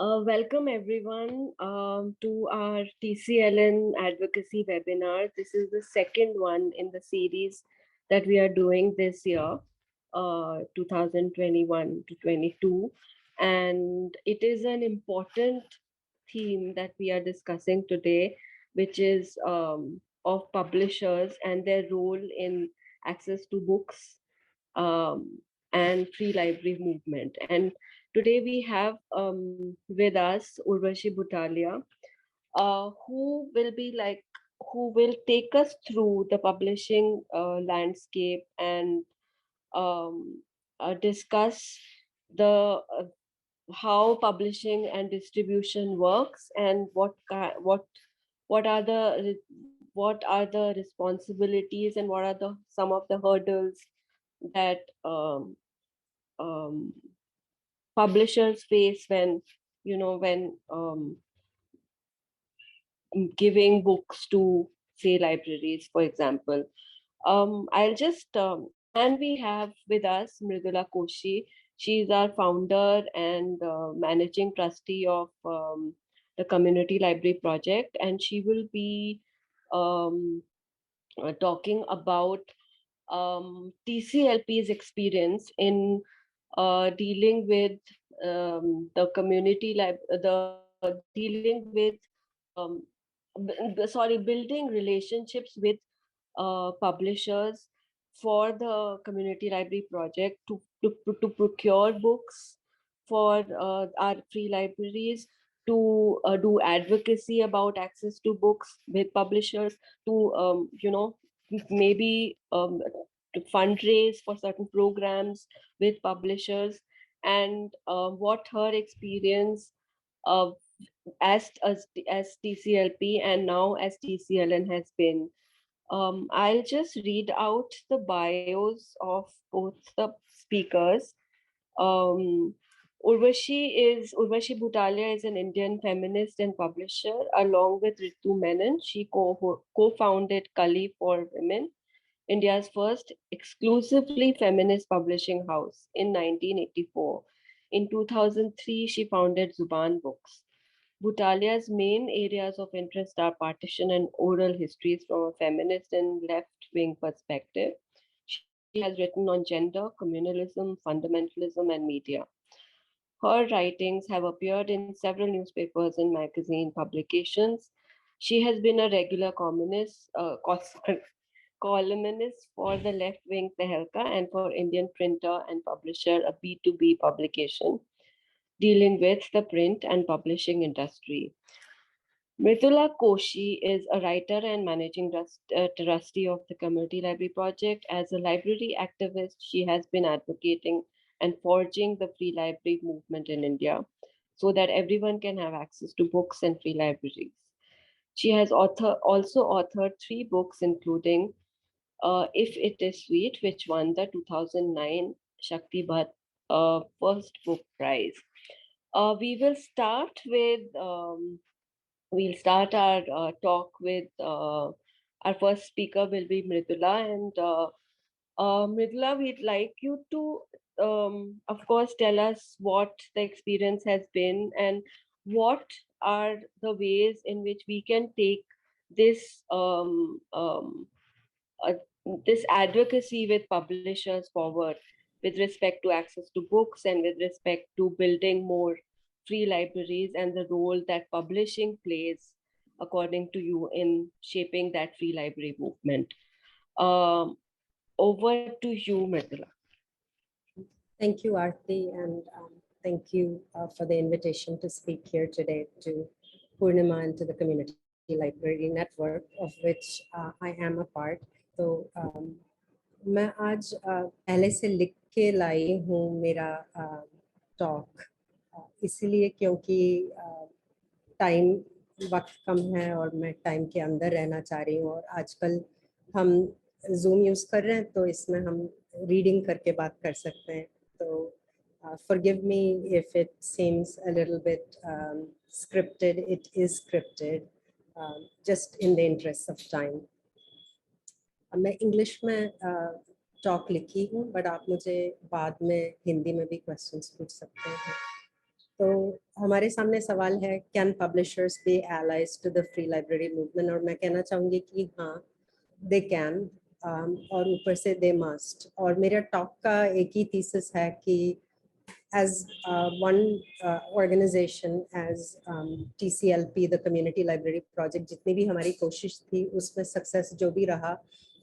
Welcome everyone to our TCLN advocacy webinar. This is the second one in the series that we are doing this year, 2021 to 22. And it is an important theme that we are discussing today, which is of publishers and their role in access to books um, and free library movement. And today we have with us Urvashi Butalia, who will take us through the publishing landscape and discuss the how publishing and distribution works and what are the responsibilities and what are the some of the hurdles that um, publishers face when when giving books to say libraries, for example. I'll just and we have with us Mridula Koshy. She's our founder and managing trustee of the Community Library Project, and she will be um, talking about TCLP's experience in dealing with dealing with building relationships with publishers for the community library project to procure books for our free libraries, to do advocacy about access to books with publishers, to maybe to fundraise for certain programs with publishers, and what her experience uh, as TCLP and now as TCLN has been. I'll just read out the bios of both the speakers. Um, Urvashi Butalia is an Indian feminist and publisher. Along with Ritu Menon, she co-founded Kali for Women, India's first exclusively feminist publishing house in 1984. In 2003, she founded Zubaan Books. Butalia's main areas of interest are partition and oral histories from a feminist and left-wing perspective. She has written on gender, communalism, fundamentalism, and media. Her writings have appeared in several newspapers and magazine publications. She has been a regular columnist for the left-wing Tehelka and for Indian printer and publisher, a B2B publication dealing with the print and publishing industry. Mridula Koshy is a writer and managing trustee of the Community Library Project. As a library activist, she has been advocating and forging the free library movement in India so that everyone can have access to books and free libraries. She has also authored 3 books, including If It Is Sweet, which won the 2009 Shakti Bhatt First Book Prize. We will start with we'll start our talk with our first speaker will be Mridula, and Mridula, we'd like you to, of course, tell us what the experience has been and what are the ways in which we can take this uh, this advocacy with publishers forward with respect to access to books and with respect to building more free libraries and the role that publishing plays, according to you, in shaping that free library movement. Um, Over to you, Mridula. Thank you, Arti, and thank you for the invitation to speak here today to Purnima and to the Community Library Network, of which I am a part. So, मैं आज पहले से लिख के लाई हूँ मेरा talk, इसलिए क्योंकि टाइम वक्त कम है और मैं टाइम के अंदर रहना चाह रही हूँ, और आजकल हम जूम यूज़ कर रहे हैं तो इसमें हम रीडिंग करके बात कर सकते हैं. तो forgive me if it seems a little bit scripted. It is scripted, just in the interest of time. मैं इंग्लिश में टॉक लिखी हूँ, बट आप मुझे बाद में हिंदी में भी क्वेश्चंस पूछ सकते हैं. तो हमारे सामने सवाल है, can publishers be allies to the free library movement? और मैं कहना चाहूँगी कि हाँ, दे कैन, और ऊपर से दे मस्ट। और मेरा टॉक का एक ही थीसिस है कि as one organization, as TCLP, the Community Library Project, जितनी भी हमारी कोशिश थी उसमें सक्सेस जो भी रहा,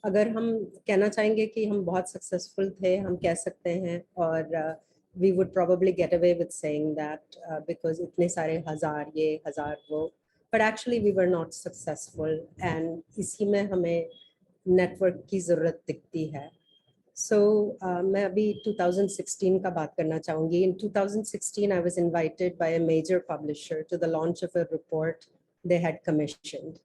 अगर हम कहना चाहेंगे कि हम बहुत सक्सेसफुल थे, हम कह सकते हैं, और we would probably get away with saying that because इतने सारे हजार ये हजार वो, but actually we were not successful, and इसी में हमें नेटवर्क की ज़रूरत दिखती है। So मैं अभी 2016 का बात करना चाहूँगी। In 2016, I was invited by a major publisher to the launch of a report they had commissioned.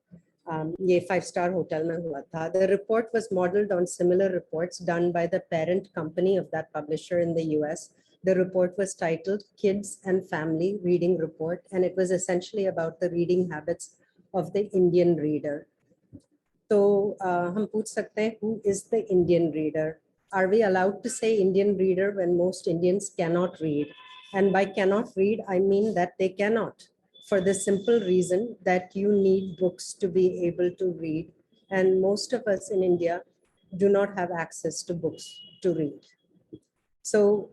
ये 5-star hotel में हुआ था. The report was modeled on similar reports done by the parent company of that publisher in the US. The report was titled Kids and Family Reading Report, and it was essentially about the reading habits of the Indian reader. तो हम पूछ सकते हैं, who is the Indian reader? Are we allowed to say Indian reader when most Indians cannot read? And by cannot read, I mean that they cannot, for the simple reason that you need books to be able to read. And most of us in India do not have access to books to read. So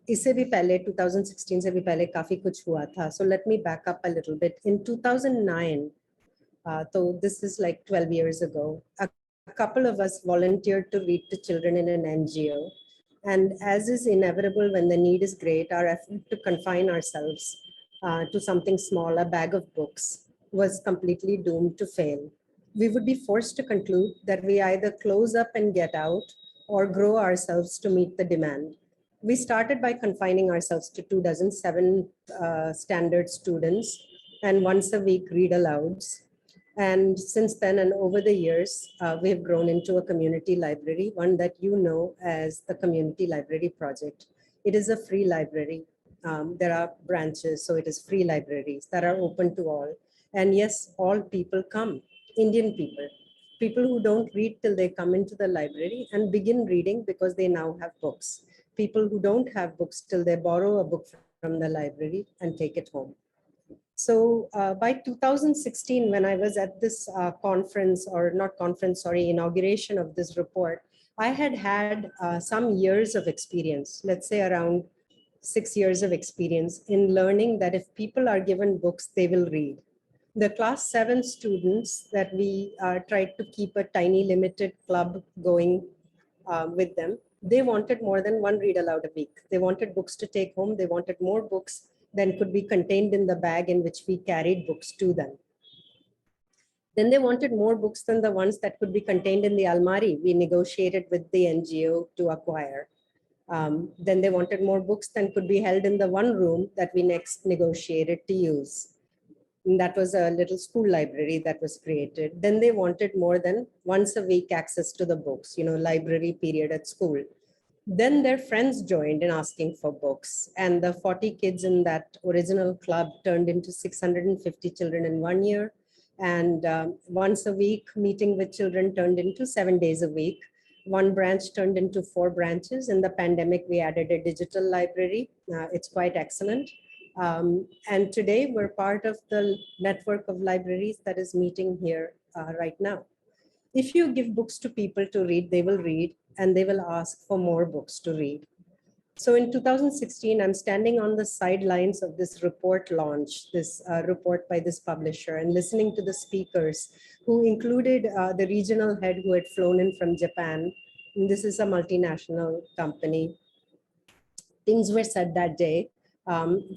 इससे भी पहले 2016 से भी पहले काफी कुछ हुआ था. So let me back up a little bit. In 2009, so this is like 12 years ago, a couple of us volunteered to read to children in an NGO. And as is inevitable when the need is great, our effort to confine ourselves to something small, a bag of books, was completely doomed to fail. We would be forced to conclude that we either close up and get out or grow ourselves to meet the demand. We started by confining ourselves to 7 standard students and once a week read alouds. And since then and over the years, we have grown into a community library, one that you know as the Community Library Project. It is a free library. There are branches, so it is free libraries that are open to all. And yes, all people come, Indian people, people who don't read till they come into the library and begin reading because they now have books. People who don't have books till they borrow a book from the library and take it home. So by 2016, when I was at this conference, or not conference, sorry, inauguration of this report, I had had some years of experience, let's say around 6 years of experience in learning that if people are given books, they will read. The class 7 students that we tried to keep a tiny limited club going with them, they wanted more than one read aloud a week. They wanted books to take home. They wanted more books than could be contained in the bag in which we carried books to them. Then they wanted more books than the ones that could be contained in the almari we negotiated with the NGO to acquire. Then they wanted more books than could be held in the one room that we next negotiated to use. And that was a little school library that was created. Then they wanted more than once a week access to the books, library period at school. Then their friends joined in asking for books, and the 40 kids in that original club turned into 650 children in 1 year. And once a week meeting with children turned into 7 days a week. One branch turned into 4 branches. In the pandemic, we added a digital library. It's quite excellent. And today we're part of the network of libraries that is meeting here right now. If you give books to people to read, they will read, and they will ask for more books to read. So in 2016, I'm standing on the sidelines of this report launch, this report by this publisher, and listening to the speakers who included the regional head who had flown in from Japan. And this is a multinational company. Things were said that day.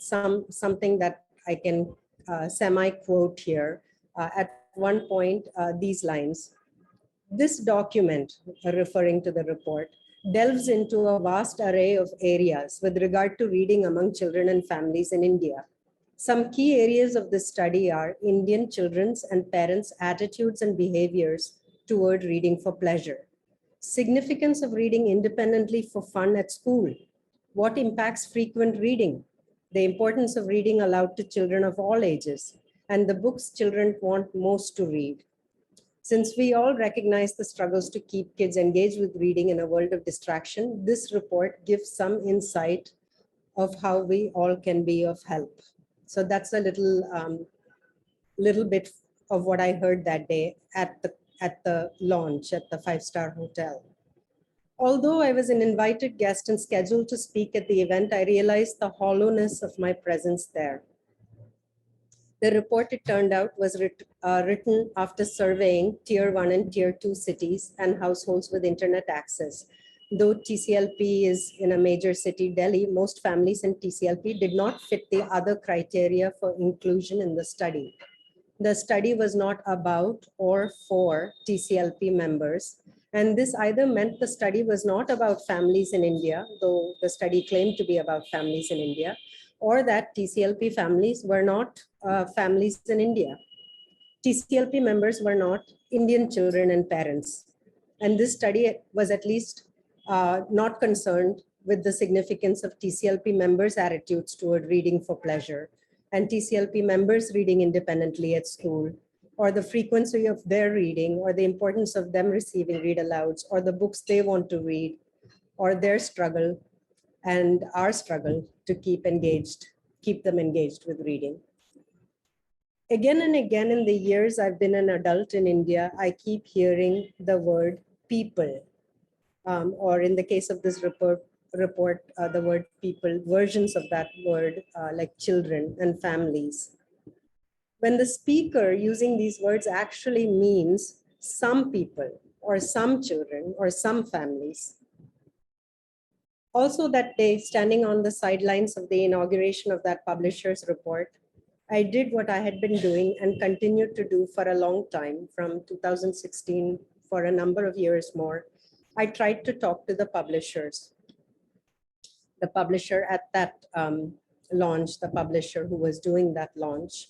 Something that I can semi-quote here. At one point, these lines. This document, referring to the report, delves into a vast array of areas with regard to reading among children and families in India. Some key areas of this study are Indian children's and parents' attitudes and behaviors toward reading for pleasure, significance of reading independently for fun at school, what impacts frequent reading, the importance of reading aloud to children of all ages, and the books children want most to read. Since we all recognize the struggles to keep kids engaged with reading in a world of distraction, this report gives some insight of how we all can be of help. So that's a little bit of what I heard that day at the launch at the 5-star hotel. Although I was an invited guest and scheduled to speak at the event, I realized the hollowness of my presence there. The report, it turned out, was written after surveying Tier 1 and Tier 2 cities and households with internet access. Though TCLP is in a major city, Delhi, most families in TCLP did not fit the other criteria for inclusion in the study. The study was not about or for TCLP members. And this either meant the study was not about families in India, though the study claimed to be about families in India, or that TCLP families were not families in India. TCLP members were not Indian children and parents. And this study was at least not concerned with the significance of TCLP members' attitudes toward reading for pleasure and TCLP members reading independently at school, or the frequency of their reading, or the importance of them receiving read alouds, or the books they want to read, or their struggle and our struggle to keep them engaged with reading. Again and again in the years I've been an adult in India, I keep hearing the word people, or in the case of this report, the word people, versions of that word like children and families. When the speaker using these words actually means some people or some children or some families. Also that day, standing on the sidelines of the inauguration of that publisher's report, I did what I had been doing and continued to do for a long time, from 2016 for a number of years more. I tried to talk to the publishers. The publisher at that launch, the publisher who was doing that launch,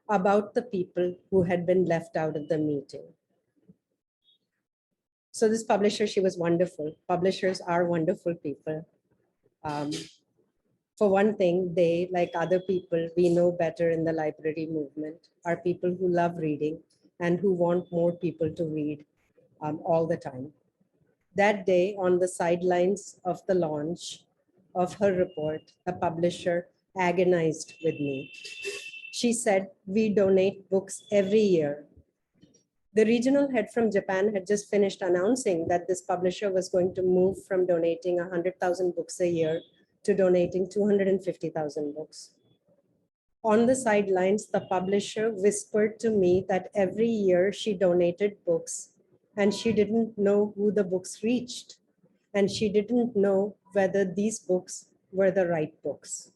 about the people who had been left out of the meeting. So this publisher, she was wonderful. Publishers are wonderful people. For one thing, they, like other people we know better in the library movement, are people who love reading and who want more people to read all the time. That day, on the sidelines of the launch of her report, the publisher agonized with me. She said, "We donate books every year." The regional head from Japan had just finished announcing that this publisher was going to move from donating 100,000 books a year to donating 250,000 books. On the sidelines, the publisher whispered to me that every year she donated books and she didn't know who the books reached, and she didn't know whether these books were the right books.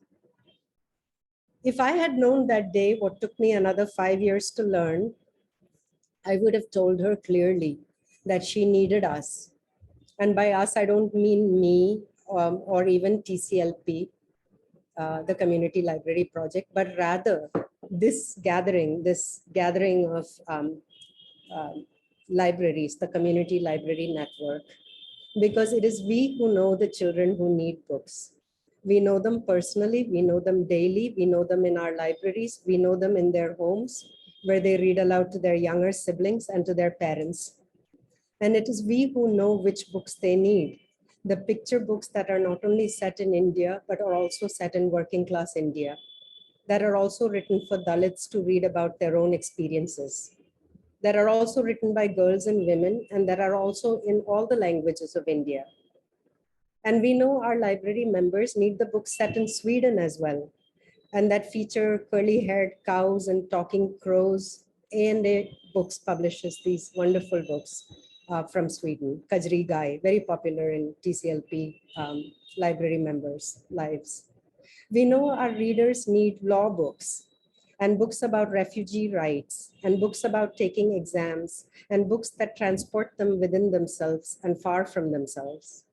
If I had known that day what took me another 5 years to learn, I would have told her clearly that she needed us. And by us, I don't mean me or even TCLP, the Community Library Project, but rather this gathering of libraries, the Community Library Network, because it is we who know the children who need books. We know them personally, we know them daily, we know them in our libraries, we know them in their homes, where they read aloud to their younger siblings and to their parents. And it is we who know which books they need. The picture books that are not only set in India, but are also set in working class India, that are also written for Dalits to read about their own experiences, that are also written by girls and women, and that are also in all the languages of India. And we know our library members need the books set in Sweden as well, and that feature curly-haired cows and talking crows. A&A Books publishes these wonderful books from Sweden. Kajri Gai, very popular in TCLP library members' lives. We know our readers need law books, and books about refugee rights, and books about taking exams, and books that transport them within themselves and far from themselves.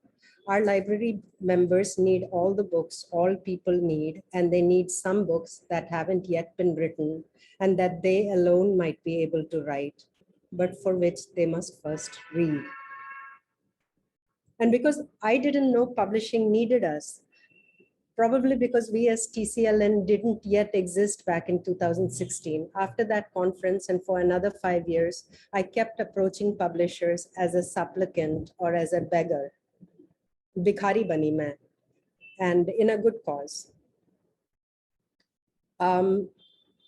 Our library members need all the books all people need, and they need some books that haven't yet been written and that they alone might be able to write, but for which they must first read. And because I didn't know publishing needed us, probably because we as TCLN didn't yet exist back in 2016, after that conference and for another 5 years, I kept approaching publishers as a supplicant or as a beggar. Bikhari bani main. and in a good cause.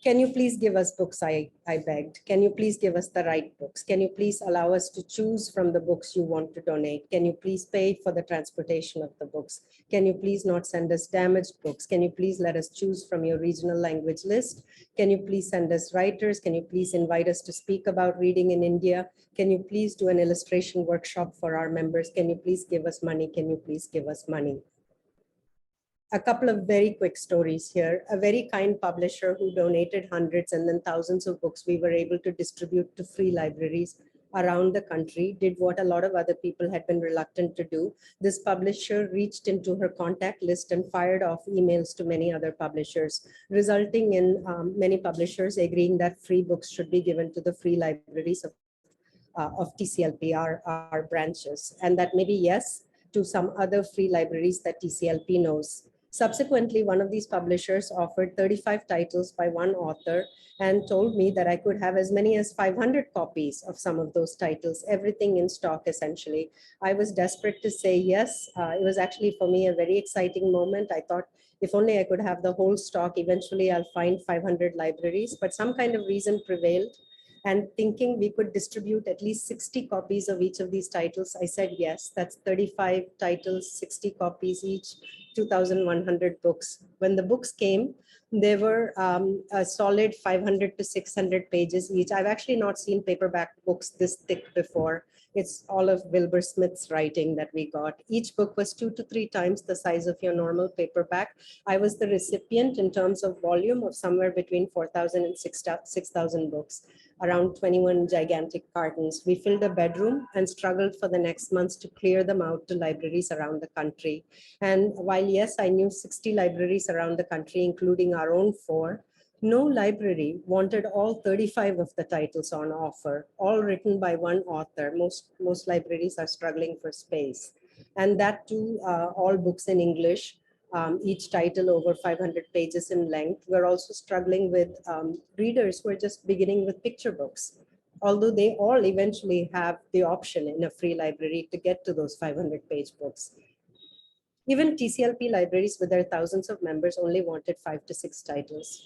Can you please give us books, I begged. Can you please give us the right books? Can you please allow us to choose from the books you want to donate? Can you please pay for the transportation of the books? Can you please not send us damaged books? Can you please let us choose from your regional language list? Can you please send us writers? Can you please invite us to speak about reading in India? Can you please do an illustration workshop for our members? Can you please give us money? Can you please give us money? A couple of very quick stories here. A very kind publisher who donated hundreds and then thousands of books we were able to distribute to free libraries around the country did what a lot of other people had been reluctant to do. This publisher reached into her contact list and fired off emails to many other publishers, resulting in many publishers agreeing that free books should be given to the free libraries of TCLP, our branches, and that maybe yes to some other free libraries that TCLP knows. Subsequently, one of these publishers offered 35 titles by one author and told me that I could have as many as 500 copies of some of those titles, everything in stock essentially. I was desperate to say yes. It was actually for me a very exciting moment. I thought if only I could have the whole stock, eventually I'll find 500 libraries, but some kind of reason prevailed. And thinking we could distribute at least 60 copies of each of these titles, I said yes. That's 35 titles, 60 copies each, 2,100 books. When the books came, they were a solid 500 to 600 pages each. I've actually not seen paperback books this thick before. It's all of Wilbur Smith's writing that we got. Each book was 2 to 3 times the size of your normal paperback. I was the recipient in terms of volume of somewhere between 4,000 and 6,000 books, around 21 gigantic cartons. We filled a bedroom and struggled for the next months to clear them out to libraries around the country. And while yes, I knew 60 libraries around the country, including our own 4, no library wanted all 35 of the titles on offer, all written by one author. Most libraries are struggling for space. And that too, all books in English, each title over 500 pages in length. We're also struggling with readers who are just beginning with picture books, although they all eventually have the option in a free library to get to those 500-page books. Even TCLP libraries with their thousands of members only wanted 5 to 6 titles.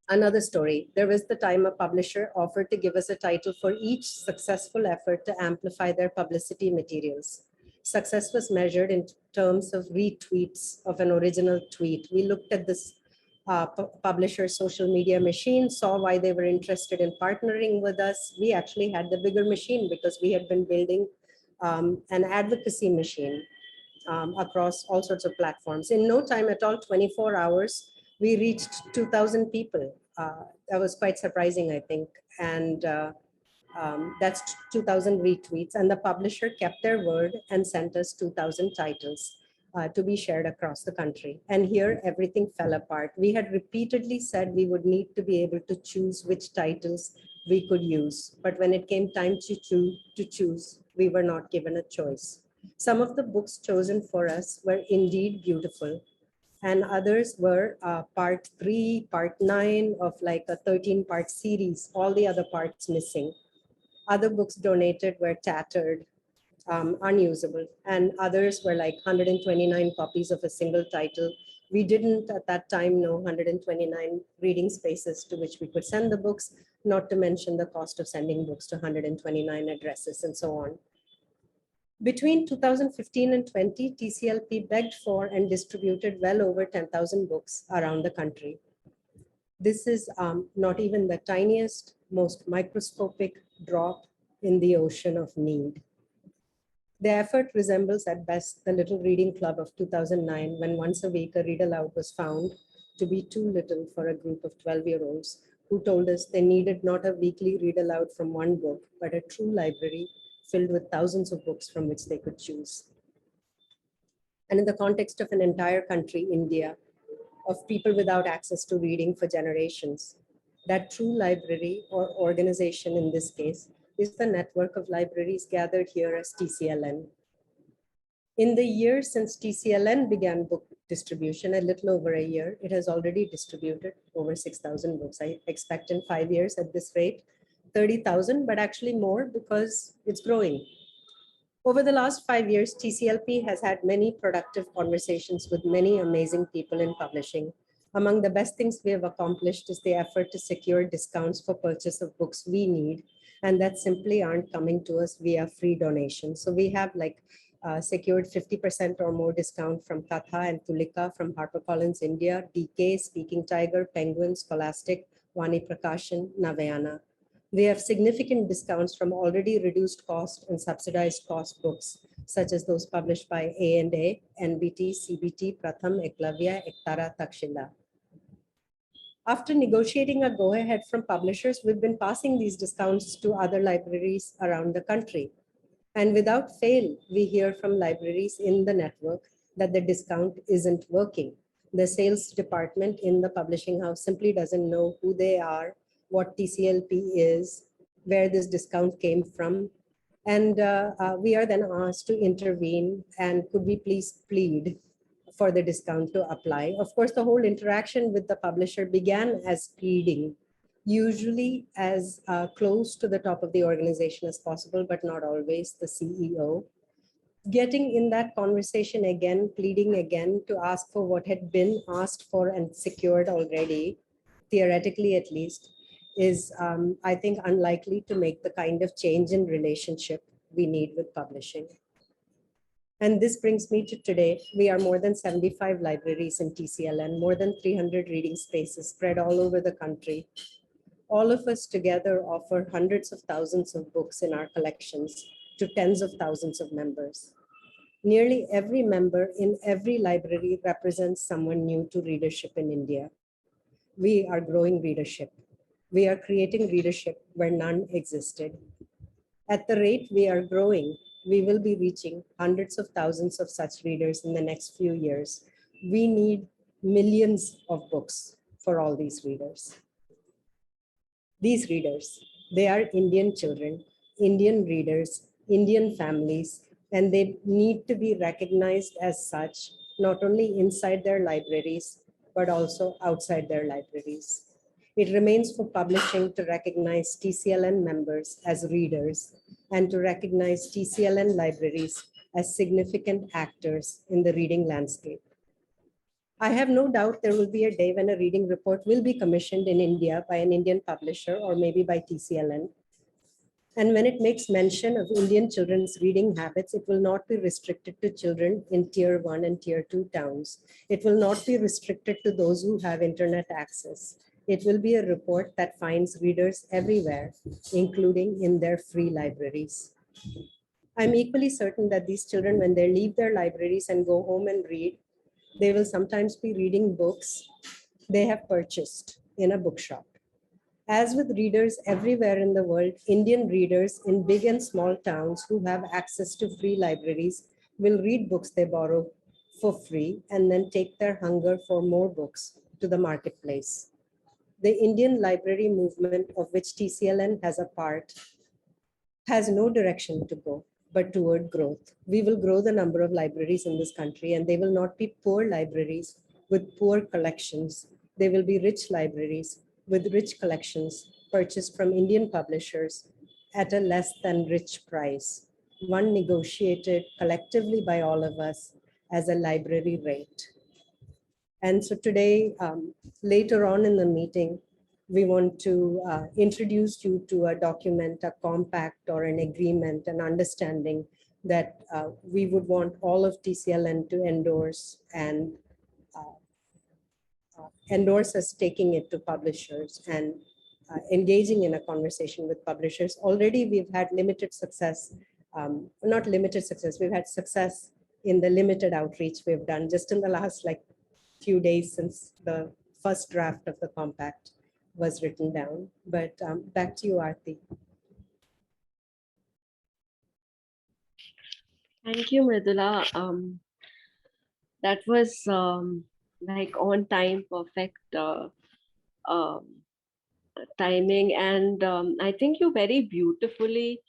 Another story, there was the time a publisher offered to give us a title for each successful effort to amplify their publicity materials. Success was measured in terms of retweets of an original tweet. We looked at this publisher's social media machine, saw why they were interested in partnering with us. We actually had the bigger machine because we had been building an advocacy machine across all sorts of platforms. In no time at all, 24 hours, we reached 2,000 people. That was quite surprising, I think. And that's 2,000 retweets. And the publisher kept their word and sent us 2,000 titles to be shared across the country. And here, everything fell apart. We had repeatedly said we would need to be able to choose which titles we could use. But when it came time to choose, we were not given a choice. Some of the books chosen for us were indeed beautiful, and others were part 3, part 9 of like a 13-part series, all the other parts missing. Other books donated were tattered, unusable, and others were like 129 copies of a single title. We didn't at that time know 129 reading spaces to which we could send the books, not to mention the cost of sending books to 129 addresses and so on. Between 2015 and 20, TCLP begged for and distributed well over 10,000 books around the country. This is not even the tiniest, most microscopic drop in the ocean of need. The effort resembles at best the Little Reading Club of 2009, when once a week a read aloud was found to be too little for a group of 12-year-olds who told us they needed not a weekly read aloud from one book, but a true library filled with thousands of books from which they could choose. And in the context of an entire country, India, of people without access to reading for generations, that true library or organization in this case is the network of libraries gathered here as TCLN. In the year since TCLN began book distribution, a little over a year, it has already distributed over 6,000 books. I expect in 5 years at this rate, 30,000, but actually more because it's growing. Over the last 5 years, TCLP has had many productive conversations with many amazing people in publishing. Among the best things we have accomplished is the effort to secure discounts for purchase of books we need, and that simply aren't coming to us via free donations. So we have secured 50% or more discount from Katha and Tulika from HarperCollins India, DK, Speaking Tiger, Penguin, Scholastic, Vani Prakashan, Navayana. We have significant discounts from already reduced cost and subsidized cost books, such as those published by A&A, NBT, CBT, Pratham, Eklavya, Ektara, Takshila. After negotiating a go-ahead from publishers, we've been passing these discounts to other libraries around the country. And without fail, we hear from libraries in the network that the discount isn't working. The sales department in the publishing house simply doesn't know who they are, what TCLP is, where this discount came from. And we are then asked to intervene, and could we please plead for the discount to apply. Of course, the whole interaction with the publisher began as pleading, usually as close to the top of the organization as possible, but not always the CEO. Getting in that conversation again, pleading again to ask for what had been asked for and secured already, theoretically at least, is, I think, unlikely to make the kind of change in relationship we need with publishing. And this brings me to today. We are more than 75 libraries in TCLN, more than 300 reading spaces spread all over the country. All of us together offer hundreds of thousands of books in our collections to tens of thousands of members. Nearly every member in every library represents someone new to readership in India. We are growing readership. We are creating readership where none existed. At the rate we are growing, we will be reaching hundreds of thousands of such readers in the next few years. We need millions of books for all these readers. These readers, they are Indian children, Indian readers, Indian families, and they need to be recognized as such, not only inside their libraries, but also outside their libraries. It remains for publishing to recognize TCLN members as readers and to recognize TCLN libraries as significant actors in the reading landscape. I have no doubt there will be a day when a reading report will be commissioned in India by an Indian publisher or maybe by TCLN. And when it makes mention of Indian children's reading habits, it will not be restricted to children in tier 1 and tier 2 towns. It will not be restricted to those who have internet access. It will be a report that finds readers everywhere, including in their free libraries. I'm equally certain that these children, when they leave their libraries and go home and read, they will sometimes be reading books they have purchased in a bookshop. As with readers everywhere in the world, Indian readers in big and small towns who have access to free libraries will read books they borrow for free and then take their hunger for more books to the marketplace. The Indian library movement, of which TCLN has a part, has no direction to go but toward growth. We will grow the number of libraries in this country, and they will not be poor libraries with poor collections. They will be rich libraries with rich collections purchased from Indian publishers at a less than rich price, one negotiated collectively by all of us as a library rate. And so today, later on in the meeting, we want to introduce you to a document, a compact or an agreement, an understanding that we would want all of TCLN to endorse and endorse us taking it to publishers and engaging in a conversation with publishers. Already we've had limited success, not limited success, we've had success in the limited outreach we've done just in the last few days since the first draft of the compact was written down. But back to you, Arti. Thank you, Mridula. That was like on time, perfect timing, and I think you very beautifully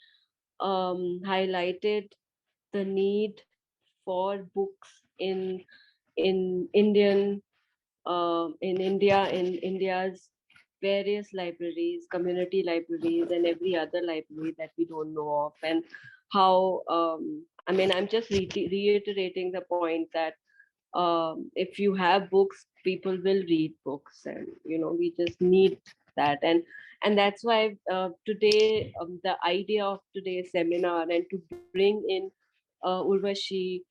highlighted the need for books in Indian in India's various libraries, community libraries, and every other library that we don't know of, and how, I mean, I'm just reiterating the point that if you have books, people will read books, and we just need that. And that's why today, the idea of today's seminar, and to bring in Urvashi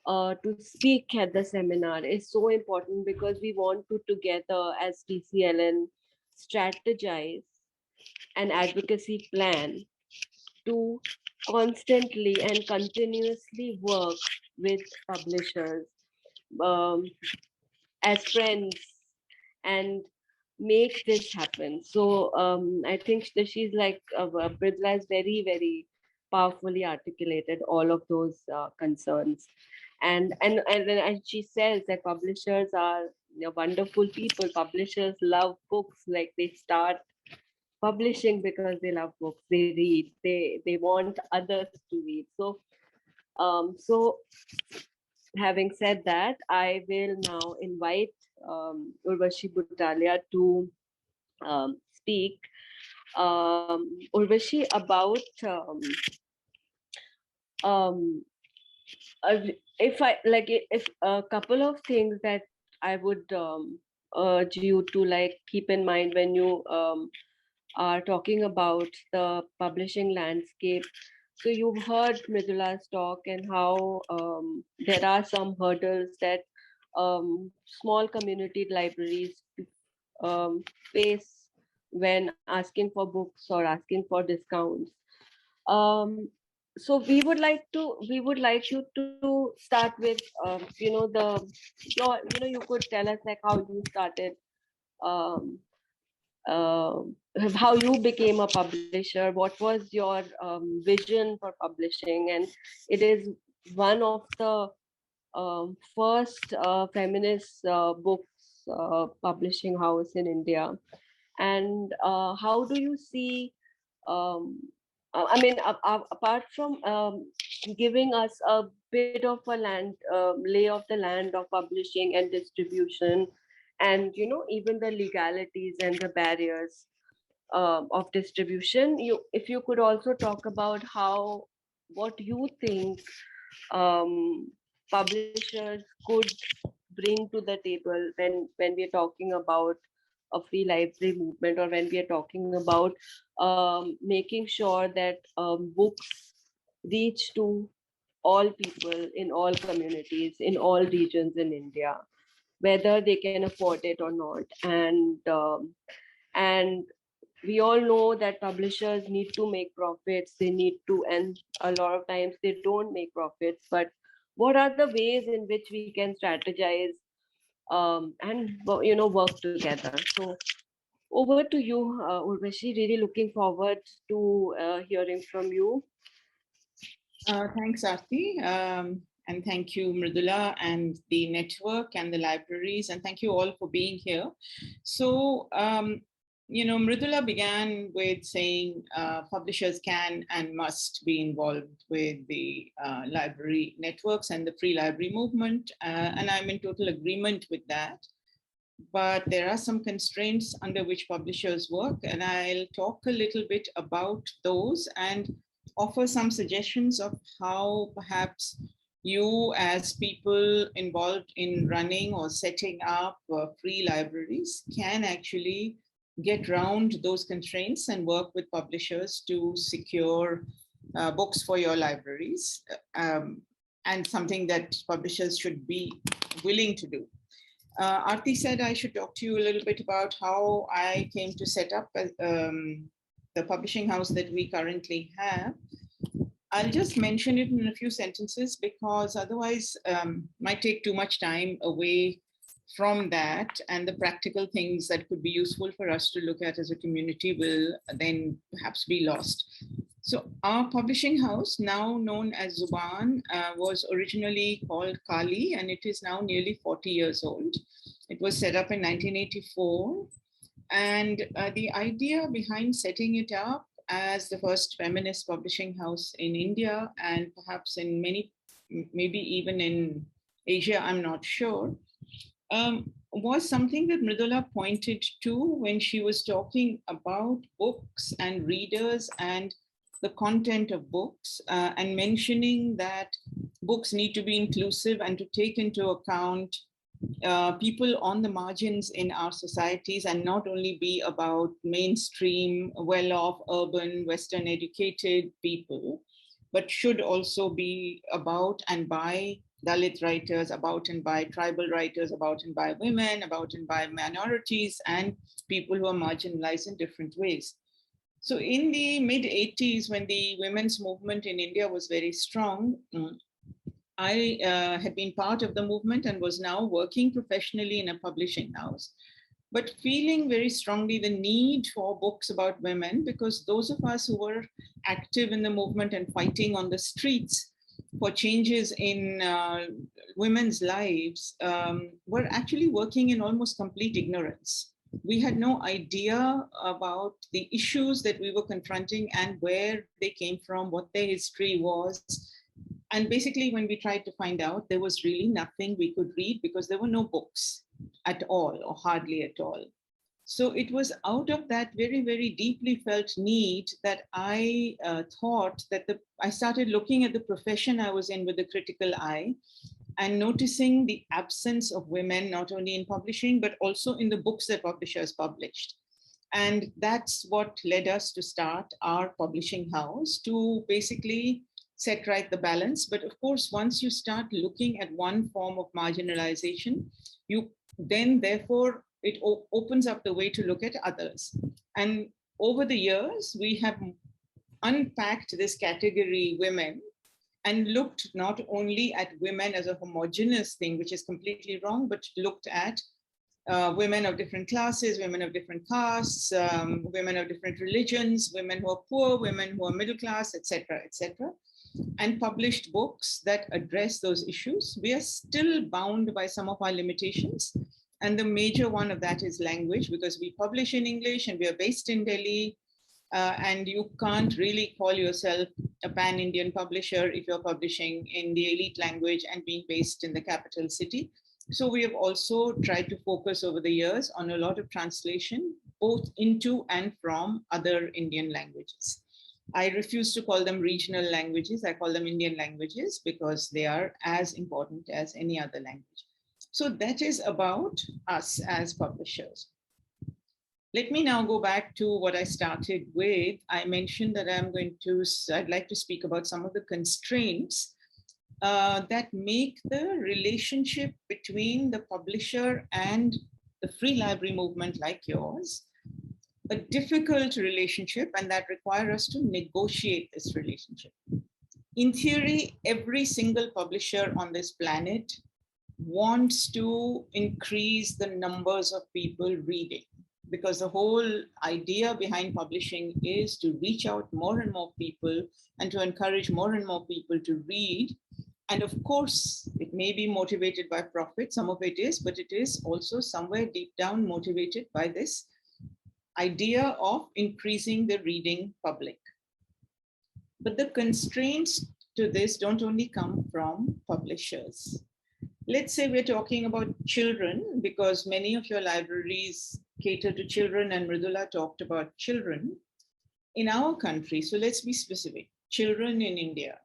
to speak at the seminar, is so important, because we want to together as TCLN strategize an advocacy plan to constantly and continuously work with publishers, um, as friends, and make this happen. So I think that she's like, Mridula has very, very powerfully articulated all of those concerns. And she says that publishers are wonderful people. Publishers love books. Like, they start publishing because they love books. They read. They want others to read. So having said that, I will now invite Urvashi Butalia to speak. Urvashi, about um, if I like, if a couple of things that I would urge you to like keep in mind when you are talking about the publishing landscape. So you've heard Mridula's talk, and how there are some hurdles that small community libraries um, face when asking for books or asking for discounts. Um, so we would like you to start with you could tell us like how you started, um, uh, how you became a publisher, what was your vision for publishing. And it is one of the first feminist books publishing house in India. And how do you see, um, I mean, apart from giving us a bit of a lay of the land of publishing and distribution, and even the legalities and the barriers of distribution, if you could also talk about what you think publishers could bring to the table when we're talking about a free library movement, or when we are talking about making sure that books reach to all people in all communities in all regions in India, whether they can afford it or not. And we all know that publishers need to make profits. They need to, and a lot of times they don't make profits. But what are the ways in which we can strategize and work together? So over to you, Urvashi. Really looking forward to hearing from you. Thanks, Arti. And thank you, Mridula, and the network and the libraries, and thank you all for being here. So, Mridula began with saying publishers can and must be involved with the library networks and the free library movement, and I'm in total agreement with that. But there are some constraints under which publishers work, and I'll talk a little bit about those and offer some suggestions of how perhaps you, as people involved in running or setting up free libraries, can actually get around those constraints and work with publishers to secure books for your libraries, and something that publishers should be willing to do. Arti said I should talk to you a little bit about how I came to set up the publishing house that we currently have. I'll just mention it in a few sentences, because otherwise might take too much time away from that, and the practical things that could be useful for us to look at as a community will then perhaps be lost. So our publishing house, now known as Zubaan, was originally called Kali, and it is now nearly 40 years old. It was set up in 1984. And the idea behind setting it up as the first feminist publishing house in India, and perhaps in maybe even in Asia, I'm not sure, was something that Mridula pointed to when she was talking about books and readers and the content of books and mentioning that books need to be inclusive and to take into account people on the margins in our societies, and not only be about mainstream, well-off, urban, Western educated people, but should also be about and by Dalit writers, about and by tribal writers, about and by women, about and by minorities, and people who are marginalized in different ways. So in the mid-80s, when the women's movement in India was very strong, I had been part of the movement and was now working professionally in a publishing house, but feeling very strongly the need for books about women, because those of us who were active in the movement and fighting on the streets for changes in women's lives were actually working in almost complete ignorance. We had no idea about the issues that we were confronting and where they came from, what their history was. And basically, when we tried to find out, there was really nothing we could read because there were no books at all, or hardly at all. So it was out of that very, very deeply felt need that I thought that I started looking at the profession I was in with a critical eye, and noticing the absence of women, not only in publishing, but also in the books that publishers published. And that's what led us to start our publishing house, to basically set right the balance. But of course, once you start looking at one form of marginalization, you then therefore it opens up the way to look at others. And over the years, we have unpacked this category, women, and looked not only at women as a homogeneous thing, which is completely wrong, but looked at women of different classes, women of different castes, women of different religions, women who are poor, women who are middle class, etc., and published books that address those issues. We are still bound by some of our limitations. And the major one of that is language, because we publish in English and we are based in Delhi. And you can't really call yourself a pan-Indian publisher if you're publishing in the elite language and being based in the capital city. So we have also tried to focus over the years on a lot of translation, both into and from other Indian languages. I refuse to call them regional languages. I call them Indian languages because they are as important as any other language. So that is about us as publishers. Let me now go back to what I started with. I mentioned that I'd like to speak about some of the constraints that make the relationship between the publisher and the free library movement like yours a difficult relationship, and that require us to negotiate this relationship. In theory, every single publisher on this planet wants to increase the numbers of people reading, because the whole idea behind publishing is to reach out more and more people and to encourage more and more people to read. And of course, it may be motivated by profit, some of it is, but it is also somewhere deep down motivated by this idea of increasing the reading public. But the constraints to this don't only come from publishers. Let's say we're talking about children, because many of your libraries cater to children, and Mridula talked about children in our country. So let's be specific. Children in India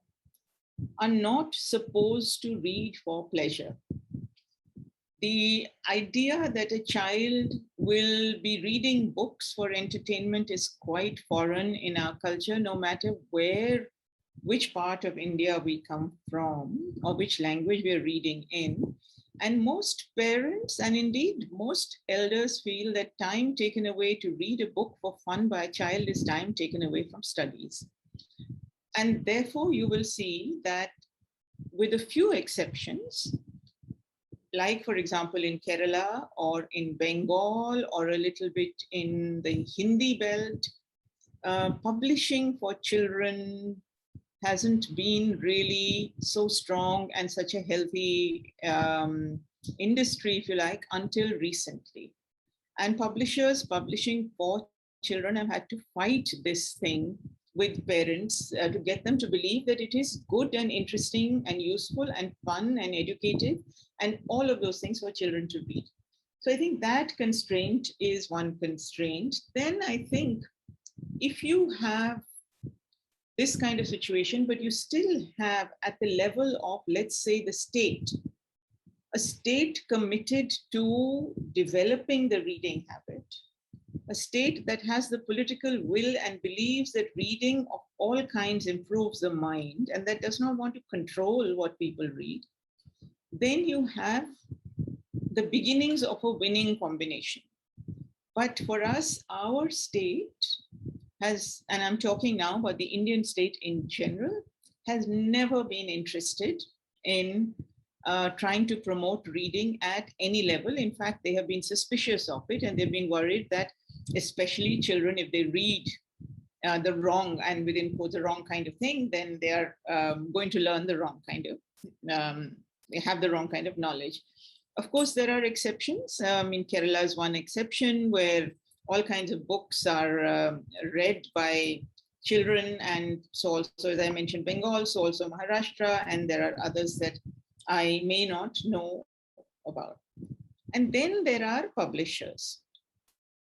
are not supposed to read for pleasure. The idea that a child will be reading books for entertainment is quite foreign in our culture, no matter which part of India we come from or which language we're reading in. And most parents, and indeed most elders, feel that time taken away to read a book for fun by a child is time taken away from studies. And therefore you will see that, with a few exceptions, like for example in Kerala or in Bengal or a little bit in the Hindi belt, publishing for children hasn't been really so strong and such a healthy industry, if you like, until recently. And publishers publishing for children have had to fight this thing with parents to get them to believe that it is good and interesting and useful and fun and educative and all of those things for children to read. So I think that constraint is one constraint. Then I think if you have this kind of situation, but you still have at the level of, let's say, the state, a state committed to developing the reading habit, a state that has the political will and believes that reading of all kinds improves the mind and that does not want to control what people read, then you have the beginnings of a winning combination. But for us, our state has, and I'm talking now about the Indian state in general, has never been interested in trying to promote reading at any level. In fact, they have been suspicious of it, and they've been worried that especially children, if they read the wrong, and within quotes, the wrong kind of thing, then they are going to learn the wrong kind of, they have the wrong kind of knowledge. Of course, there are exceptions. In Kerala is one exception where all kinds of books are read by children, and so also, as I mentioned, Bengal, so also Maharashtra, and there are others that I may not know about. And then there are publishers.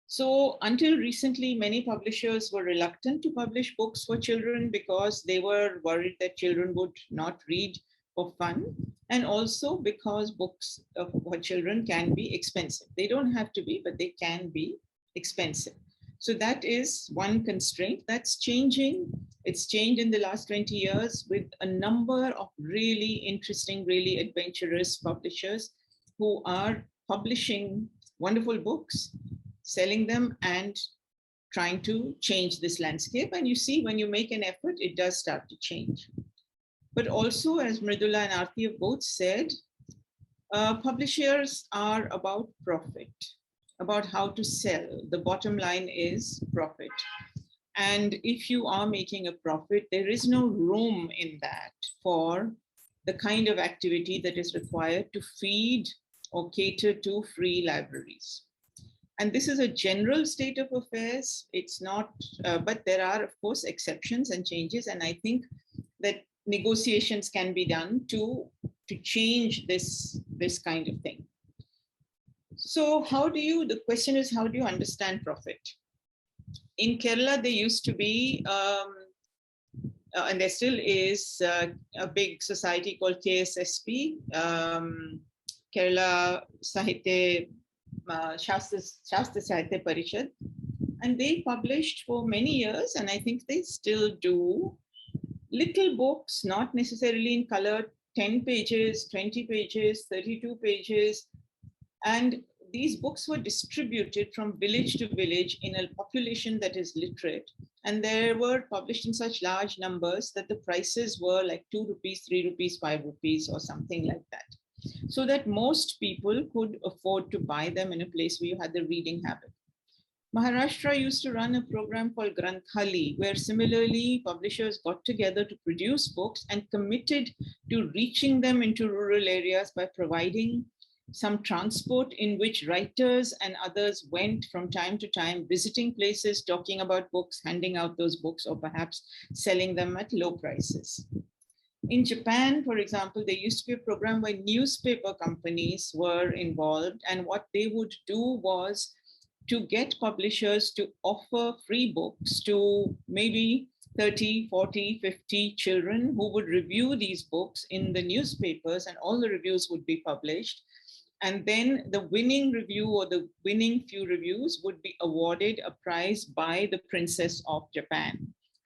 So until recently, many publishers were reluctant to publish books for children because they were worried that children would not read for fun, and also because books for children can be expensive. They don't have to be, but they can be expensive. So that is one constraint that's changing. It's changed in the last 20 years with a number of really interesting, really adventurous publishers who are publishing wonderful books, selling them, and trying to change this landscape. And you see, when you make an effort, it does start to change. But also, as Mridula and Arti have both said, publishers are about profit, about how to sell. The bottom line is profit. And if you are making a profit, there is no room in that for the kind of activity that is required to feed or cater to free libraries. And this is a general state of affairs. It's not, but there are, of course, exceptions and changes. And I think that negotiations can be done to change this kind of thing. So the question is, how do you understand profit? In Kerala, there used to be, and there still is, a big society called KSSP, Kerala Sahitya, Shastra Sahitya Parishad. And they published for many years, and I think they still do, little books, not necessarily in color, 10 pages, 20 pages, 32 pages. And these books were distributed from village to village in a population that is literate. And they were published in such large numbers that the prices were like 2 rupees, 3 rupees, 5 rupees, or something like that. So that most people could afford to buy them in a place where you had the reading habit. Maharashtra used to run a program called Granthali, where similarly publishers got together to produce books and committed to reaching them into rural areas by providing some transport in which writers and others went from time to time, visiting places, talking about books, handing out those books, or perhaps selling them at low prices. In Japan, for example, there used to be a program where newspaper companies were involved, and what they would do was to get publishers to offer free books to maybe 30, 40, 50 children who would review these books in the newspapers, and all the reviews would be published. And then the winning review or the winning few reviews would be awarded a prize by the Princess of Japan,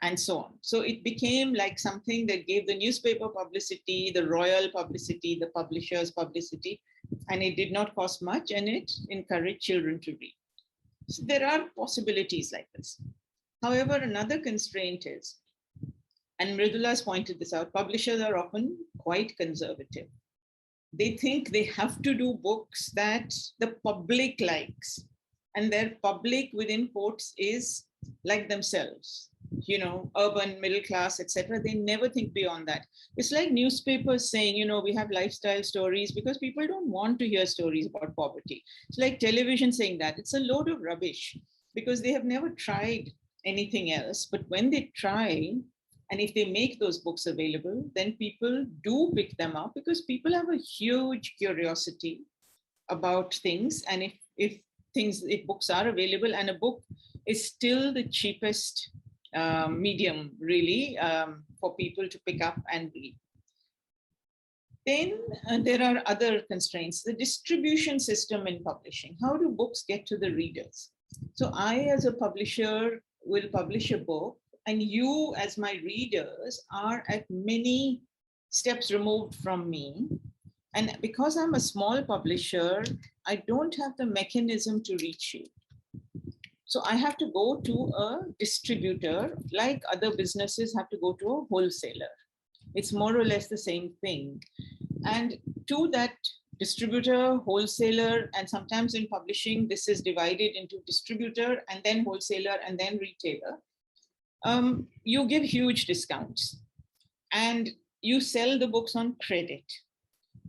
and so on. So it became like something that gave the newspaper publicity, the royal publicity, the publishers publicity, and it did not cost much, and it encouraged children to read. So there are possibilities like this. However, another constraint is, and Mridula has pointed this out, publishers are often quite conservative. They think they have to do books that the public likes, and their public within quotes is like themselves, you know, urban, middle class, etc. They never think beyond that. It's like newspapers saying, you know, we have lifestyle stories because people don't want to hear stories about poverty. It's like television saying that. It's a load of rubbish because they have never tried anything else. But when they try, and if they make those books available, then people do pick them up because people have a huge curiosity about things. And if books are available, and a book is still the cheapest medium, really, for people to pick up and read. Then there are other constraints. The distribution system in publishing. How do books get to the readers? So I, as a publisher, will publish a book, and you, as my readers, are at many steps removed from me. And because I'm a small publisher, I don't have the mechanism to reach you. So I have to go to a distributor, like other businesses have to go to a wholesaler. It's more or less the same thing. And to that distributor, wholesaler, and sometimes in publishing, this is divided into distributor and then wholesaler and then retailer. You give huge discounts and you sell the books on credit.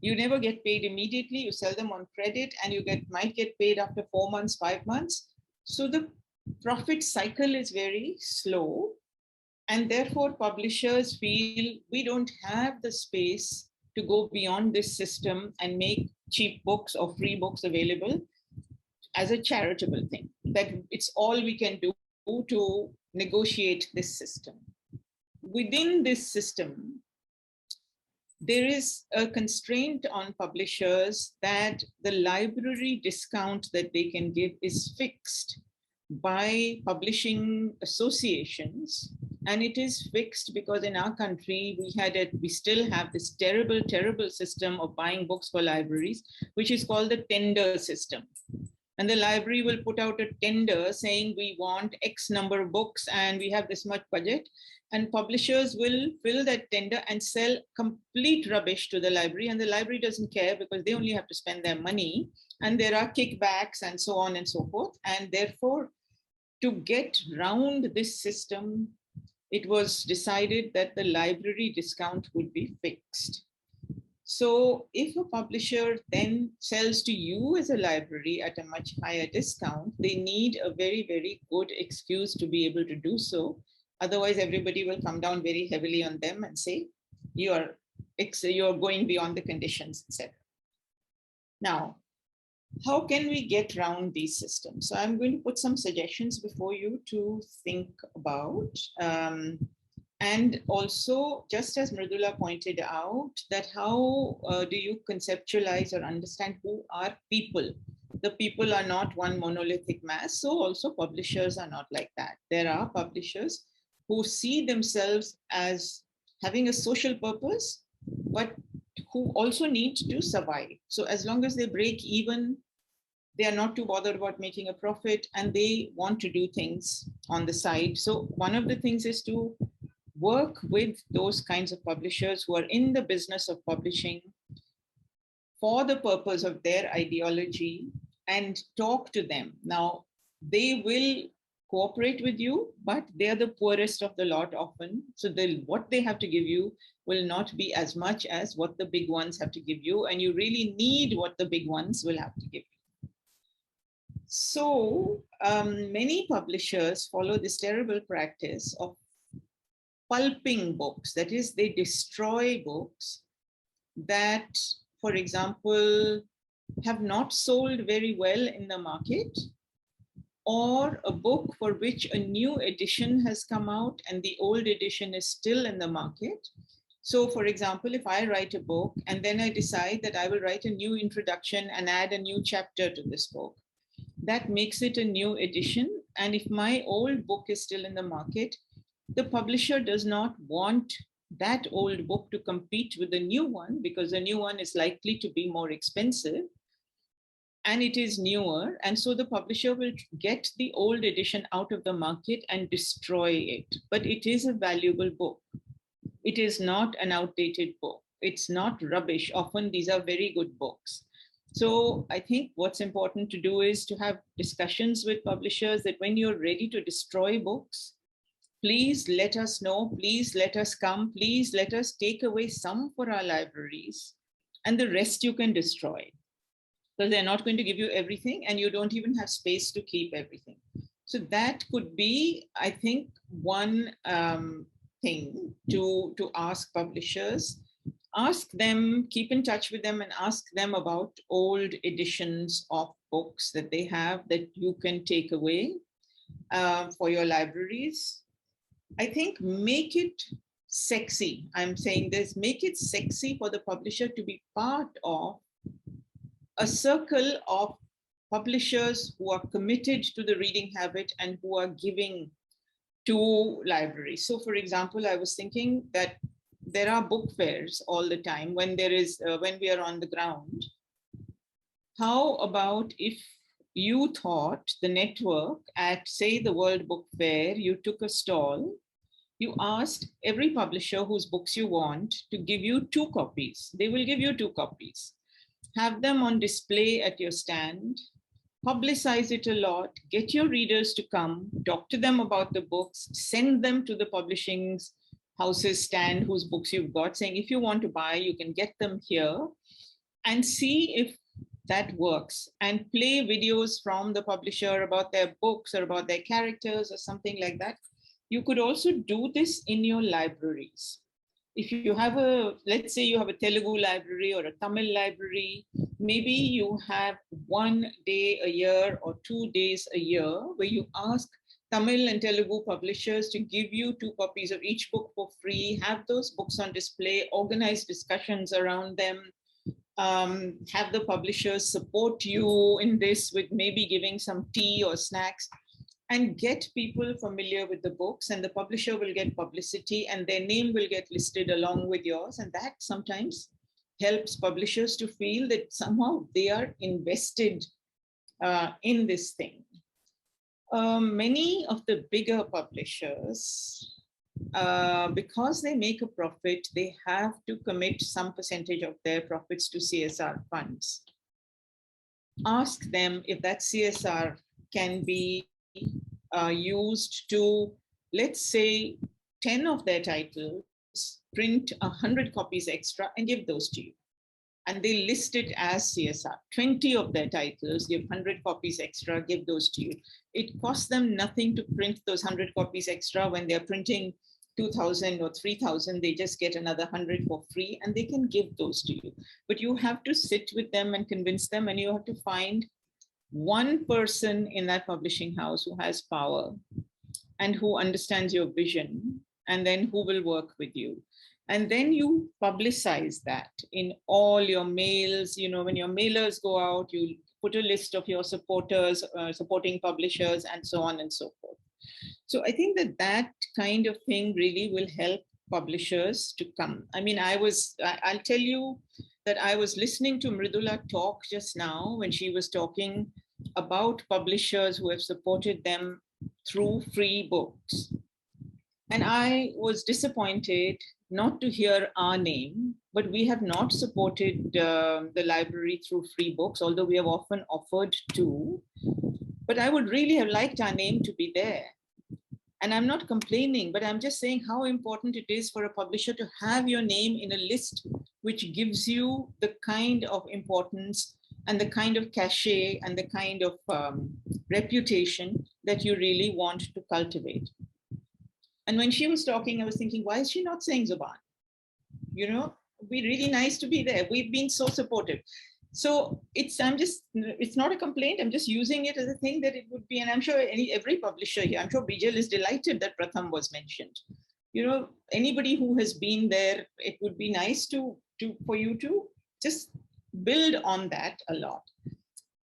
You never get paid immediately. You sell them on credit and you might get paid after 4 months, 5 months. So the profit cycle is very slow. And therefore, publishers feel we don't have the space to go beyond this system and make cheap books or free books available as a charitable thing. That it's all we can do to negotiate this system. Within this system, there is a constraint on publishers that the library discount that they can give is fixed by publishing associations. And it is fixed because in our country, we still have this terrible, terrible system of buying books for libraries, which is called the tender system. And the library will put out a tender saying we want X number of books and we have this much budget. And publishers will fill that tender and sell complete rubbish to the library. And the library doesn't care because they only have to spend their money. And there are kickbacks and so on and so forth. And therefore, to get round this system, it was decided that the library discount would be fixed. So if a publisher then sells to you as a library at a much higher discount, they need a very, very good excuse to be able to do so. Otherwise, everybody will come down very heavily on them and say, you're going beyond the conditions, etc. Now, how can we get around these systems? So I'm going to put some suggestions before you to think about. And also, just as Mridula pointed out, that how do you conceptualize or understand who are people? The people are not one monolithic mass, so also publishers are not like that. There are publishers who see themselves as having a social purpose, but who also need to survive. So as long as they break even, they are not too bothered about making a profit and they want to do things on the side. So one of the things is to work with those kinds of publishers who are in the business of publishing for the purpose of their ideology and talk to them. Now, they will cooperate with you, but they're the poorest of the lot often. So what they have to give you will not be as much as what the big ones have to give you. And you really need what the big ones will have to give you. So many publishers follow this terrible practice of pulping books. That is, they destroy books that, for example, have not sold very well in the market, or a book for which a new edition has come out and the old edition is still in the market. So for example, if I write a book and then I decide that I will write a new introduction and add a new chapter to this book, that makes it a new edition. And if my old book is still in the market, the publisher does not want that old book to compete with the new one because the new one is likely to be more expensive and it is newer. And so the publisher will get the old edition out of the market and destroy it. But it is a valuable book. It is not an outdated book. It's not rubbish. Often these are very good books. So I think what's important to do is to have discussions with publishers that when you're ready to destroy books, please let us know, please let us come, please let us take away some for our libraries and the rest you can destroy. Because they're not going to give you everything and you don't even have space to keep everything. So that could be, I think, one thing to ask publishers. Ask them, keep in touch with them and ask them about old editions of books that they have that you can take away for your libraries. I think make it sexy. I'm saying this, make it sexy for the publisher to be part of a circle of publishers who are committed to the reading habit and who are giving to libraries. So for example, I was thinking that there are book fairs all the time when there is, when we are on the ground. How about if you thought the network at, say, the World Book Fair, you took a stall, you asked every publisher whose books you want to give you 2 copies. They will give you 2 copies. Have them on display at your stand, publicize it a lot, get your readers to come, talk to them about the books, send them to the publishing houses stand whose books you've got, saying, if you want to buy, you can get them here, and see if that works, and play videos from the publisher about their books or about their characters or something like that. You could also do this in your libraries. If you have a, let's say you have a Telugu library or a Tamil library, maybe you have 1 day a year or 2 days a year where you ask Tamil and Telugu publishers to give you 2 copies of each book for free, have those books on display, organize discussions around them, have the publishers support you in this with maybe giving some tea or snacks, and get people familiar with the books, and the publisher will get publicity and their name will get listed along with yours. And that sometimes helps publishers to feel that somehow they are invested in this thing. Many of the bigger publishers, because they make a profit, they have to commit some percentage of their profits to CSR funds. Ask them if that CSR can be used to, let's say, 10 of their titles, print 100 copies extra and give those to you. And they list it as CSR. 20 of their titles, give 100 copies extra, give those to you. It costs them nothing to print those 100 copies extra. When they're printing 2,000 or 3,000, they just get another 100 for free and they can give those to you. But you have to sit with them and convince them, and you have to find one person in that publishing house who has power and who understands your vision, and then who will work with you. And then you publicize that in all your mails. You know, when your mailers go out, you put a list of your supporters, supporting publishers, and so on and so forth. So I think that that kind of thing really will help publishers to come. I mean, I'll tell you that I was listening to Mridula talk just now when she was talking about publishers who have supported them through free books. And I was disappointed not to hear our name, but we have not supported the library through free books, although we have often offered to. But I would really have liked our name to be there. And I'm not complaining, but I'm just saying how important it is for a publisher to have your name in a list which gives you the kind of importance and the kind of cachet and the kind of reputation that you really want to cultivate. And when she was talking, I was thinking, why is she not saying Zubaan? You know, it'd be really nice to be there. We've been so supportive. So it's not a complaint. I'm just using it as a thing that it would be, and I'm sure every publisher here, I'm sure Bijal is delighted that Pratham was mentioned. You know, anybody who has been there, it would be nice for you to just build on that a lot.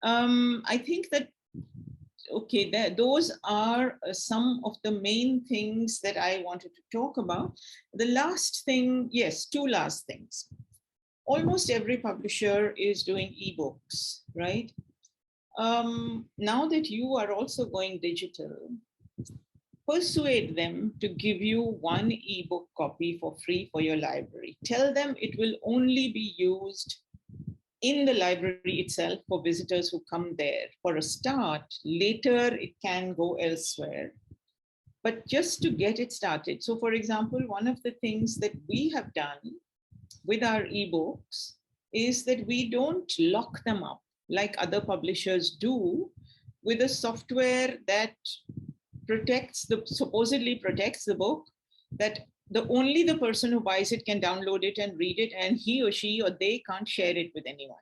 I think that, okay, those are some of the main things that I wanted to talk about. The last thing, yes, 2 last things. Almost every publisher is doing ebooks, right? Now that you are also going digital, persuade them to give you 1 ebook copy for free for your library. Tell them it will only be used in the library itself for visitors who come there. For a start, later it can go elsewhere, but just to get it started. So for example, one of the things that we have done with our ebooks is that we don't lock them up like other publishers do with a software that supposedly protects the book, that only the person who buys it can download it and read it, and he or she or they can't share it with anyone.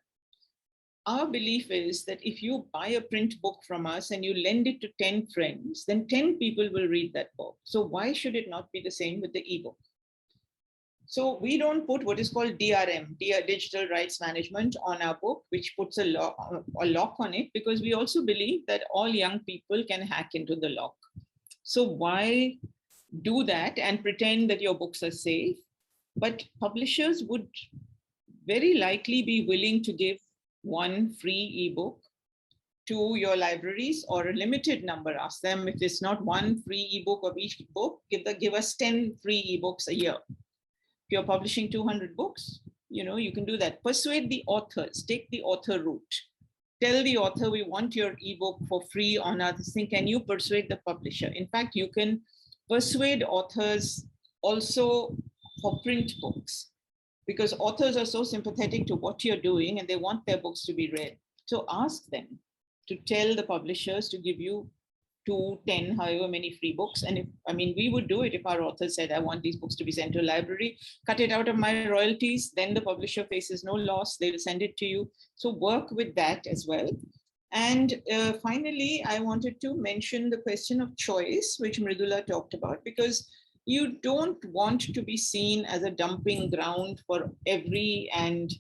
our belief is that if you buy a print book from us and you lend it to 10 friends, then 10 people will read that book. So why should it not be the same with the ebook? So we don't put what is called DRM, Digital Rights Management, on our book, which puts a lock on it, because we also believe that all young people can hack into the lock. So why do that and pretend that your books are safe? But publishers would very likely be willing to give one free ebook to your libraries, or a limited number. Ask them, if it's not one free ebook of each book, give us 10 free ebooks a year. If you're publishing 200 books, you can do that. Persuade the authors, take the author route. Tell the author, we want your ebook for free on our thing. Can you persuade the publisher? In fact, you can persuade authors also for print books, because authors are so sympathetic to what you're doing and they want their books to be read. So ask them to tell the publishers to give you 2, 10, however many free books. And we would do it if our author said, I want these books to be sent to a library, cut it out of my royalties, then the publisher faces no loss, they will send it to you. So work with that as well. And finally, I wanted to mention the question of choice, which Mridula talked about, because you don't want to be seen as a dumping ground for every and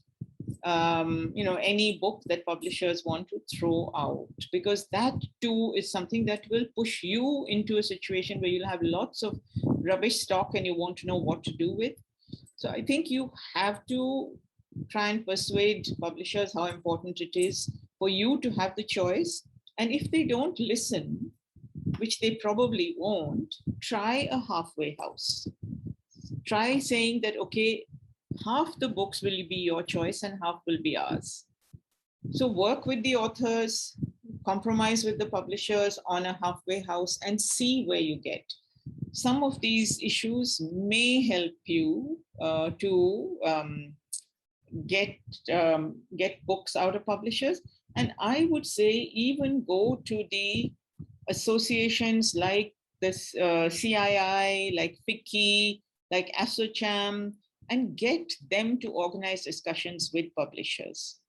any book that publishers want to throw out, because that too is something that will push you into a situation where you'll have lots of rubbish stock and you won't know what to do with. So I think you have to try and persuade publishers how important it is for you to have the choice. And if they don't listen, which they probably won't, try a halfway house. Try saying that, okay, half the books will be your choice and half will be ours. So work with the authors, compromise with the publishers on a halfway house, and see where you get. Some of these issues may help you to get books out of publishers. And I would say even go to the associations like this CII, like FICCI, like ASSOCHAM, and get them to organize discussions with publishers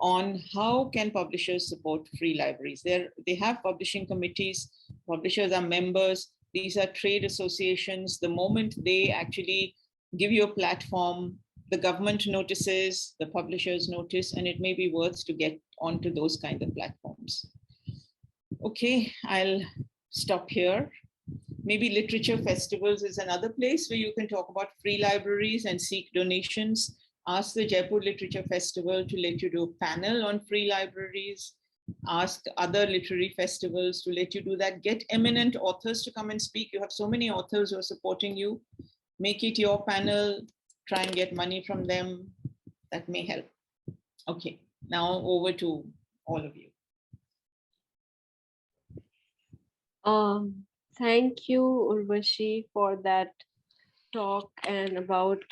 on how can publishers support free libraries. They have publishing committees, publishers are members, these are trade associations. The moment they actually give you a platform, the government notices, the publishers notice, and it may be worth to get onto those kind of platforms. Okay, I'll stop here. Maybe literature festivals is another place where you can talk about free libraries and seek donations. Ask the Jaipur Literature Festival to let you do a panel on free libraries. Ask other literary festivals to let you do that. Get eminent authors to come and speak. You have so many authors who are supporting you. Make it your panel. Try and get money from them. That may help. Okay, now over to all of you. Thank you, Urvashi, for that talk and about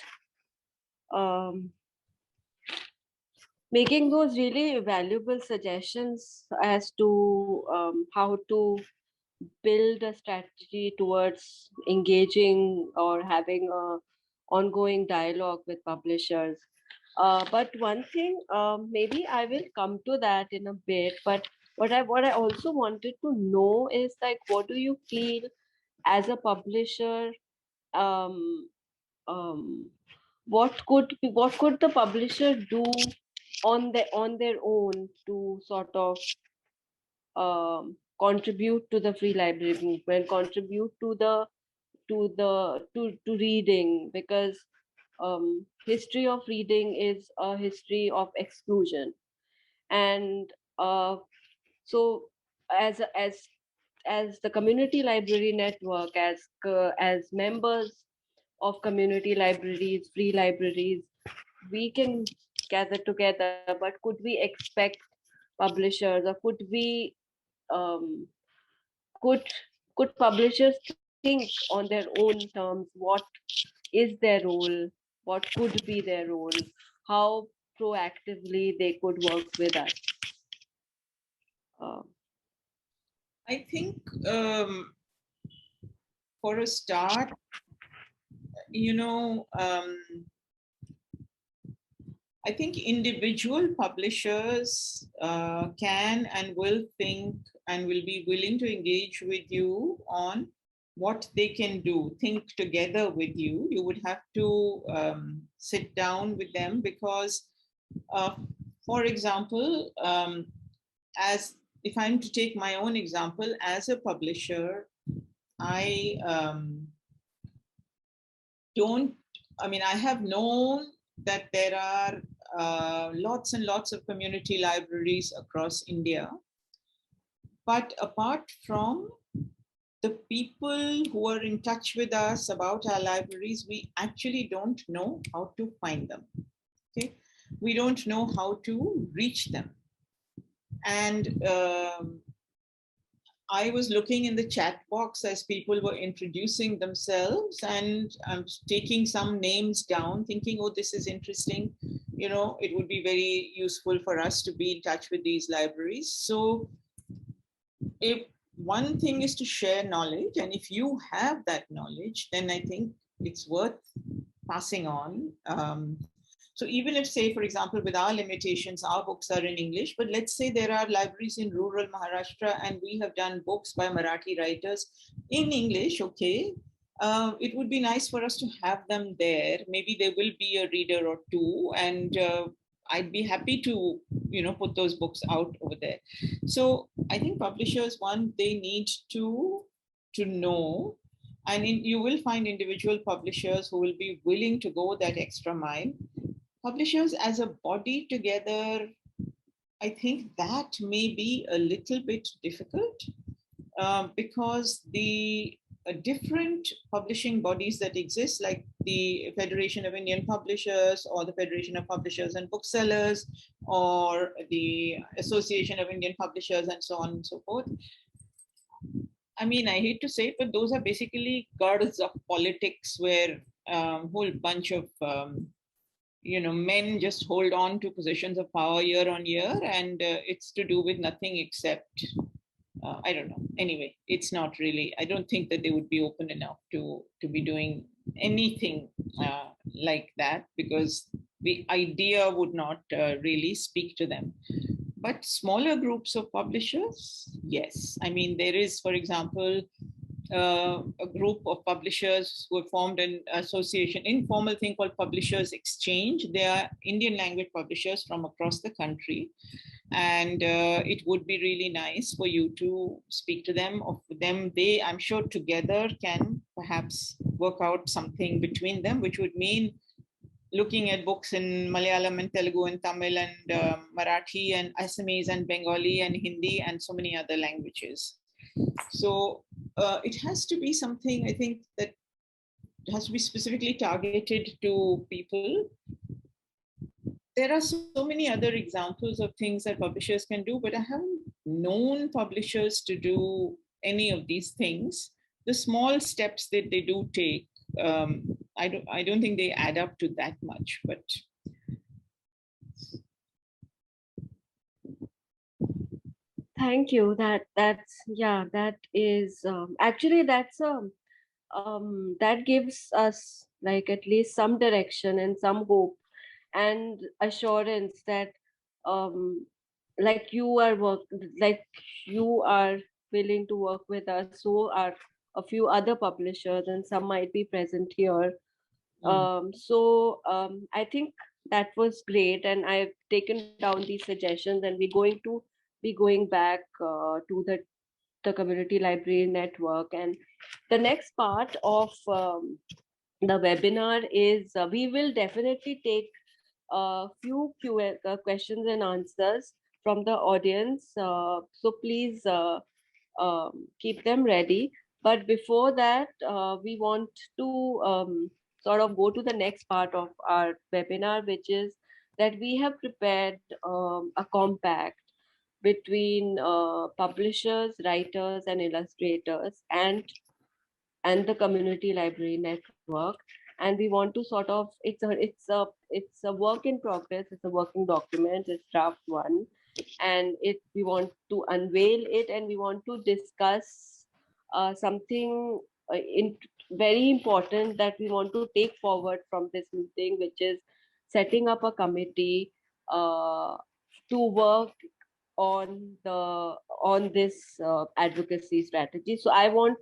making those really valuable suggestions as to how to build a strategy towards engaging or having a ongoing dialogue with publishers. But one thing, maybe I will come to that in a bit, but what I also wanted to know is, like, what do you feel as a publisher, um, what could the publisher do on their own to sort of contribute to the free library movement, contribute to reading, because history of reading is a history of exclusion. And so as the community library network, as members of community libraries, free libraries, we can gather together, but could we expect publishers, or um, could publishers think on their own terms what is their role, what could be their role, how proactively they could work with us? I think for a start, I think individual publishers can and will think and will be willing to engage with you on what they can do, think together with you. You would have to sit down with them because, for example, as if I'm to take my own example, as a publisher, I I have known that there are lots and lots of community libraries across India. But apart from the people who are in touch with us about our libraries, we actually don't know how to find them. Okay, we don't know how to reach them. And I was looking in the chat box as people were introducing themselves, and I'm taking some names down, thinking, oh, this is interesting. You know, it would be very useful for us to be in touch with these libraries. So if one thing is to share knowledge, and if you have that knowledge, then I think it's worth passing on. So even if, say, for example, with our limitations, our books are in English, but let's say there are libraries in rural Maharashtra and we have done books by Marathi writers in English, okay, it would be nice for us to have them there. Maybe there will be a reader or two, and I'd be happy to, put those books out over there. So I think publishers, one, they need to know, and you will find individual publishers who will be willing to go that extra mile. Publishers as a body together, I think that may be a little bit difficult because the different publishing bodies that exist, like the Federation of Indian Publishers or the Federation of Publishers and Booksellers or the Association of Indian Publishers and so on and so forth. I mean, I hate to say it, but those are basically guards of politics where a whole bunch of men just hold on to positions of power year on year, and it's to do with nothing except, I don't know. Anyway, it's not really, I don't think that they would be open enough to be doing anything like that, because the idea would not really speak to them. But smaller groups of publishers, yes. I mean, there is, for example, a group of publishers who have formed an association, informal thing called Publishers Exchange. They are Indian language publishers from across the country. And it would be really nice for you to speak to them. Of them, they, I'm sure, together can perhaps work out something between them, which would mean looking at books in Malayalam and Telugu and Tamil and Marathi and Assamese and Bengali and Hindi and so many other languages. So it has to be something, I think, that has to be specifically targeted to people. There are so many other examples of things that publishers can do, but I haven't known publishers to do any of these things. The small steps that they do take, I don't think they add up to that much, but. Thank you. That's yeah. That is actually that gives us like at least some direction and some hope and assurance that like you are willing to work with us. So are a few other publishers, and some might be present here. I think that was great, and I've taken down these suggestions, and we're going to be going back to the community library network. And the next part of the webinar is we will definitely take a few questions and answers from the audience. So please keep them ready. But before that, we want to sort of go to the next part of our webinar, which is that we have prepared a compact between publishers, writers, and illustrators, and the community library network. And we want to sort of, it's a work in progress. It's a working document. It's draft one, and we want to unveil it, and we want to discuss something very important that we want to take forward from this meeting, which is setting up a committee to work on this advocacy strategy. So I want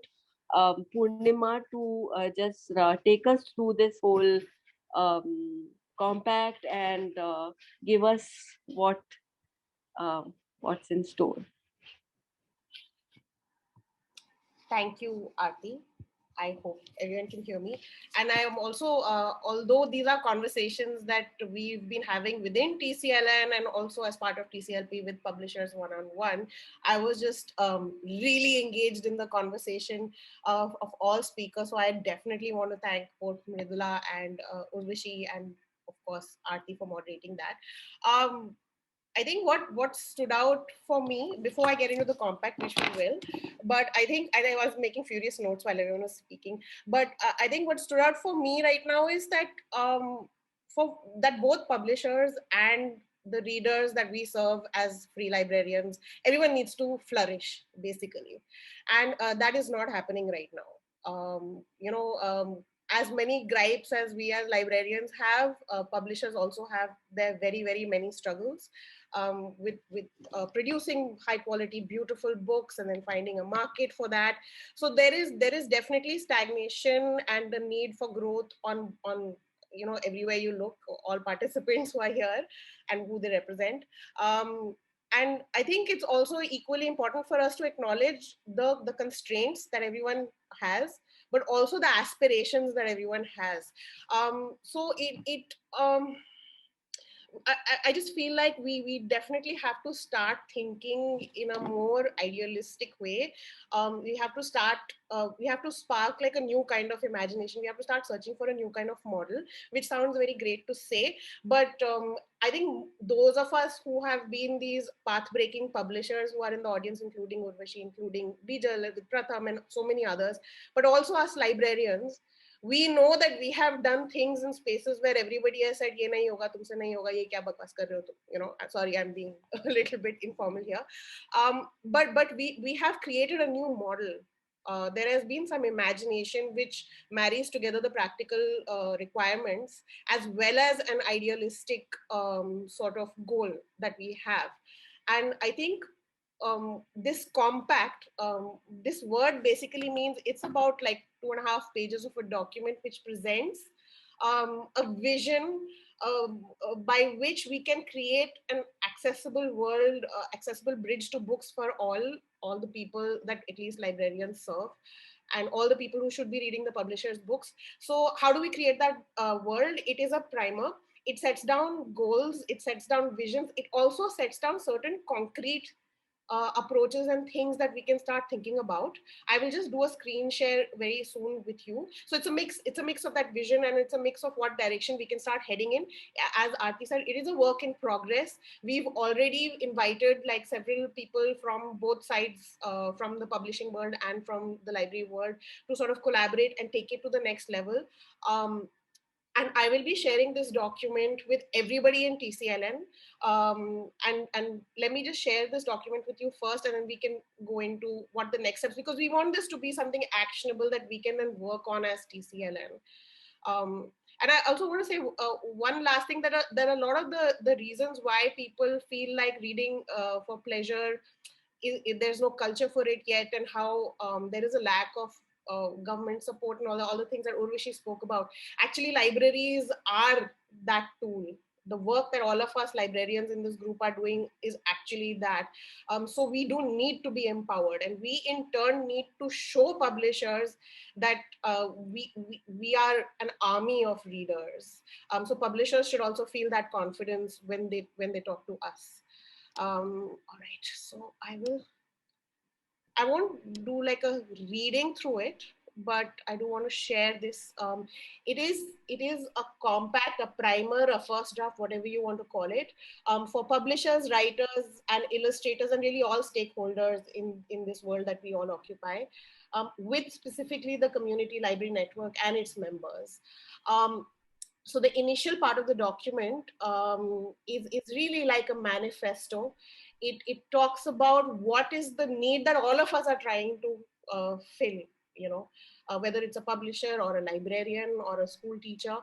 Purnima to just take us through this whole compact and give us what's in store. Thank you, Arti. I hope everyone can hear me. And I am also, although these are conversations that we've been having within TCLN and also as part of TCLP with publishers one-on-one, I was just really engaged in the conversation of all speakers. So I definitely want to thank both Mridula and Urvashi and of course Arti for moderating that. I think what stood out for me before I get into the compact, which we will, but I think, and I was making furious notes while everyone was speaking, but I think what stood out for me right now is that for that both publishers and the readers that we serve as free librarians, everyone needs to flourish basically, and that is not happening right now. As many gripes as we as librarians have, publishers also have their very many struggles with producing high quality, beautiful books and then finding a market for that. So there is definitely stagnation and the need for growth on everywhere you look, all participants who are here and who they represent. And I think it's also equally important for us to acknowledge the constraints that everyone has, but also the aspirations that everyone has. So I just feel like we definitely have to start thinking in a more idealistic way. We have to spark like a new kind of imagination. We have to start searching for a new kind of model, which sounds very great to say, but I think those of us who have been these path-breaking publishers who are in the audience, including Urvashi, including Bijal, Pratham, and so many others, but also us librarians, we know that we have done things in spaces where everybody has said, "Ye nahi hoga, tumse nahi hoga, ye kya bakwas kar rahe ho tum?" Sorry, I'm being a little bit informal here. But we have created a new model. There has been some imagination which marries together the practical requirements as well as an idealistic sort of goal that we have. And I think this compact, this word basically means it's about like 2.5 pages of a document which presents a vision by which we can create an accessible world, accessible bridge to books for all the people that at least librarians serve, and all the people who should be reading the publisher's books. So how do we create that world? It is a primer. It sets down goals, it sets down visions, it also sets down certain concrete approaches and things that we can start thinking about. I will just do a screen share very soon with you. So it's a mix of that vision, and it's a mix of what direction we can start heading in. As Arti said, it is a work in progress. We've already invited like several people from both sides, from the publishing world and from the library world, to sort of collaborate and take it to the next level. And I will be sharing this document with everybody in TCLN. And let me just share this document with you first, and then we can go into what the next steps, because we want this to be something actionable that we can then work on as TCLN. And I also want to say one last thing, that there are a lot of the reasons why people feel like reading for pleasure, there's no culture for it yet, and how there is a lack of government support and all the things that Urvashi spoke about. Actually, libraries are that tool. The work that all of us librarians in this group are doing is actually that. So we do need to be empowered, and we in turn need to show publishers that we are an army of readers. So publishers should also feel that confidence when they talk to us. All right, so I won't do like a reading through it, but I do want to share this. It is a compact, a primer, a first draft, whatever you want to call it, for publishers, writers, and illustrators, and really all stakeholders in this world that we all occupy, with specifically the Community Library Network and its members. So the initial part of the document is really like a manifesto. It talks about what is the need that all of us are trying to fill, whether it's a publisher or a librarian or a school teacher,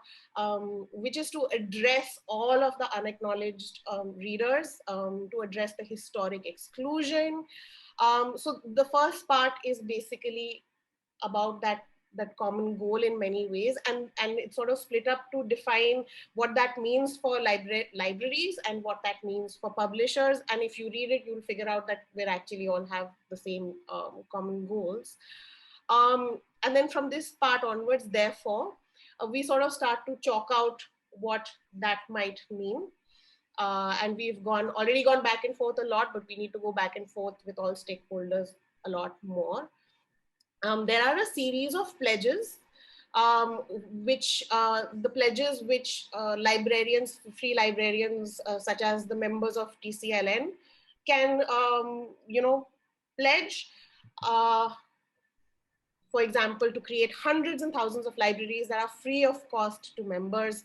which is to address all of the unacknowledged readers, to address the historic exclusion. So the first part is basically about that common goal in many ways, and it's sort of split up to define what that means for libraries and what that means for publishers. And if you read it, you'll figure out that we actually all have the same common goals. And then from this part onwards, therefore, we sort of start to chalk out what that might mean. And we've already gone back and forth a lot, but we need to go back and forth with all stakeholders a lot more. There are a series of pledges, which librarians, free librarians, such as the members of TCLN, can pledge. For example, to create hundreds and thousands of libraries that are free of cost to members,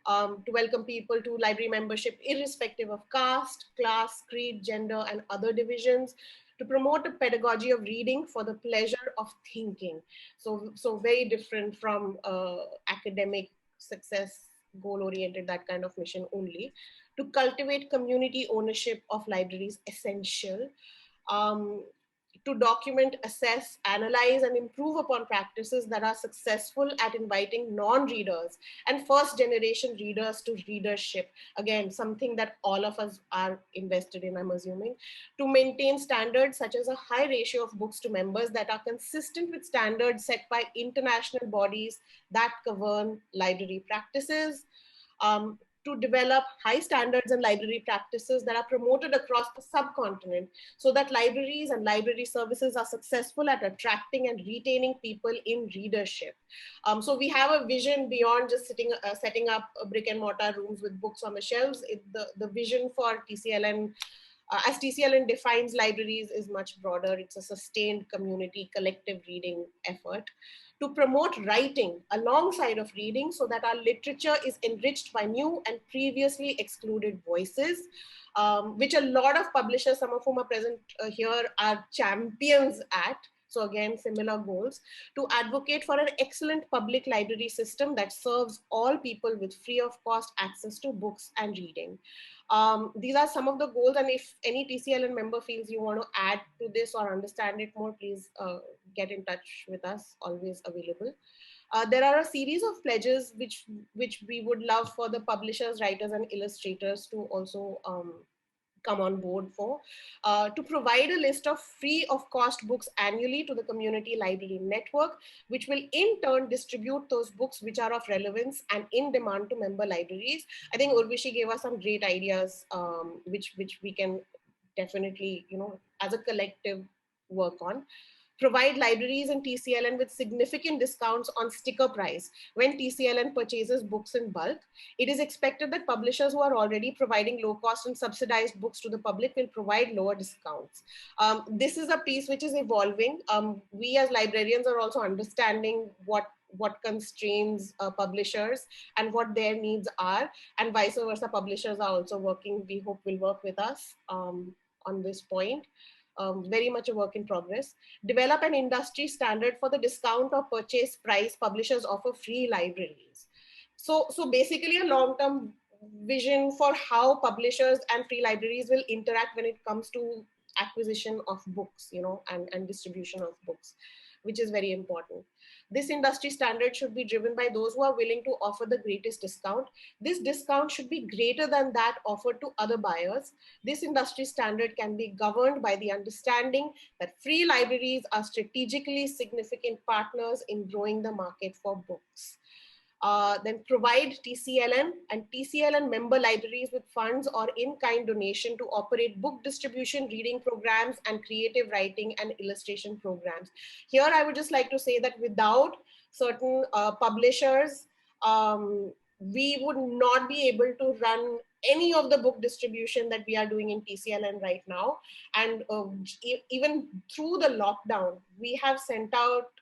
to welcome people to library membership irrespective of caste, class, creed, gender, and other divisions, to promote a pedagogy of reading for the pleasure of thinking. So very different from academic success, goal-oriented, that kind of mission only. To cultivate community ownership of libraries, essential. To document, assess, analyze, and improve upon practices that are successful at inviting non-readers and first-generation readers to readership. Again, something that all of us are invested in, I'm assuming. To maintain standards such as a high ratio of books to members that are consistent with standards set by international bodies that govern library practices. To develop high standards and library practices that are promoted across the subcontinent, so that libraries and library services are successful at attracting and retaining people in readership. So we have a vision beyond just setting up brick and mortar rooms with books on the shelves. The vision for TCLN, as TCLN defines libraries, is much broader. It's a sustained community collective reading effort. To promote writing alongside of reading, so that our literature is enriched by new and previously excluded voices, which a lot of publishers, some of whom are present here, are champions at. So again, similar goals. To advocate for an excellent public library system that serves all people with free of cost access to books and reading. These are some of the goals, and if any TCLN member feels you want to add to this or understand it more, please get in touch with us, always available. There are a series of pledges which we would love for the publishers, writers, and illustrators to also come on board for. To provide a list of free of cost books annually to the community library network, which will in turn distribute those books which are of relevance and in demand to member libraries. I think Urvashi gave us some great ideas, which we can definitely, as a collective work on. Provide libraries and TCLN with significant discounts on sticker price when TCLN purchases books in bulk. It is expected that publishers who are already providing low cost and subsidized books to the public will provide lower discounts. This is a piece which is evolving. We as librarians are also understanding what constrains publishers and what their needs are, and vice versa. Publishers are also working, we hope will work with us on this point. Very much a work in progress. Develop an industry standard for the discount or purchase price publishers offer free libraries. So basically a long-term vision for how publishers and free libraries will interact when it comes to acquisition of books, and distribution of books, which is very important. This industry standard should be driven by those who are willing to offer the greatest discount. This discount should be greater than that offered to other buyers. This industry standard can be governed by the understanding that free libraries are strategically significant partners in growing the market for books. Then provide TCLN and TCLN member libraries with funds or in-kind donation to operate book distribution, reading programs, and creative writing and illustration programs. Here, I would just like to say that without certain publishers, we would not be able to run any of the book distribution that we are doing in TCLN right now. And even through the lockdown, we have sent out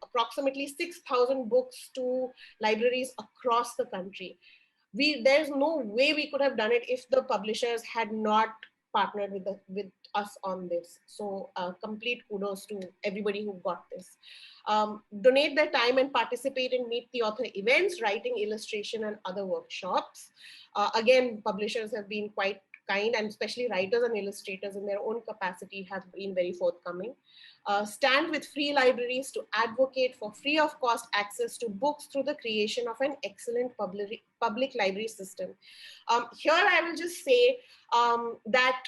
approximately 6,000 books to libraries across the country. There's no way we could have done it if the publishers had not partnered with us on this. So complete kudos to everybody who got this. Donate their time and participate in Meet the Author events, writing, illustration, and other workshops. Again, publishers have been quite kind, and especially writers and illustrators in their own capacity have been very forthcoming. Stand with free libraries to advocate for free of cost access to books through the creation of an excellent public library system. Here I will just say that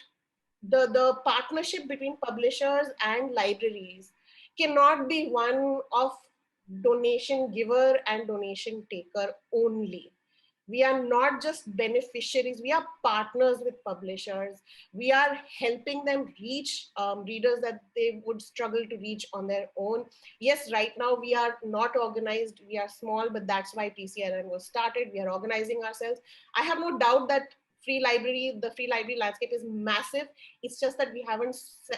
the partnership between publishers and libraries cannot be one of donation giver and donation taker only. We are not just beneficiaries, we are partners with publishers. We are helping them reach readers that they would struggle to reach on their own. Yes, right now we are not organized, we are small, but that's why TCLN was started. We are organizing ourselves. I have no doubt that the free library landscape is massive. It's just that we haven't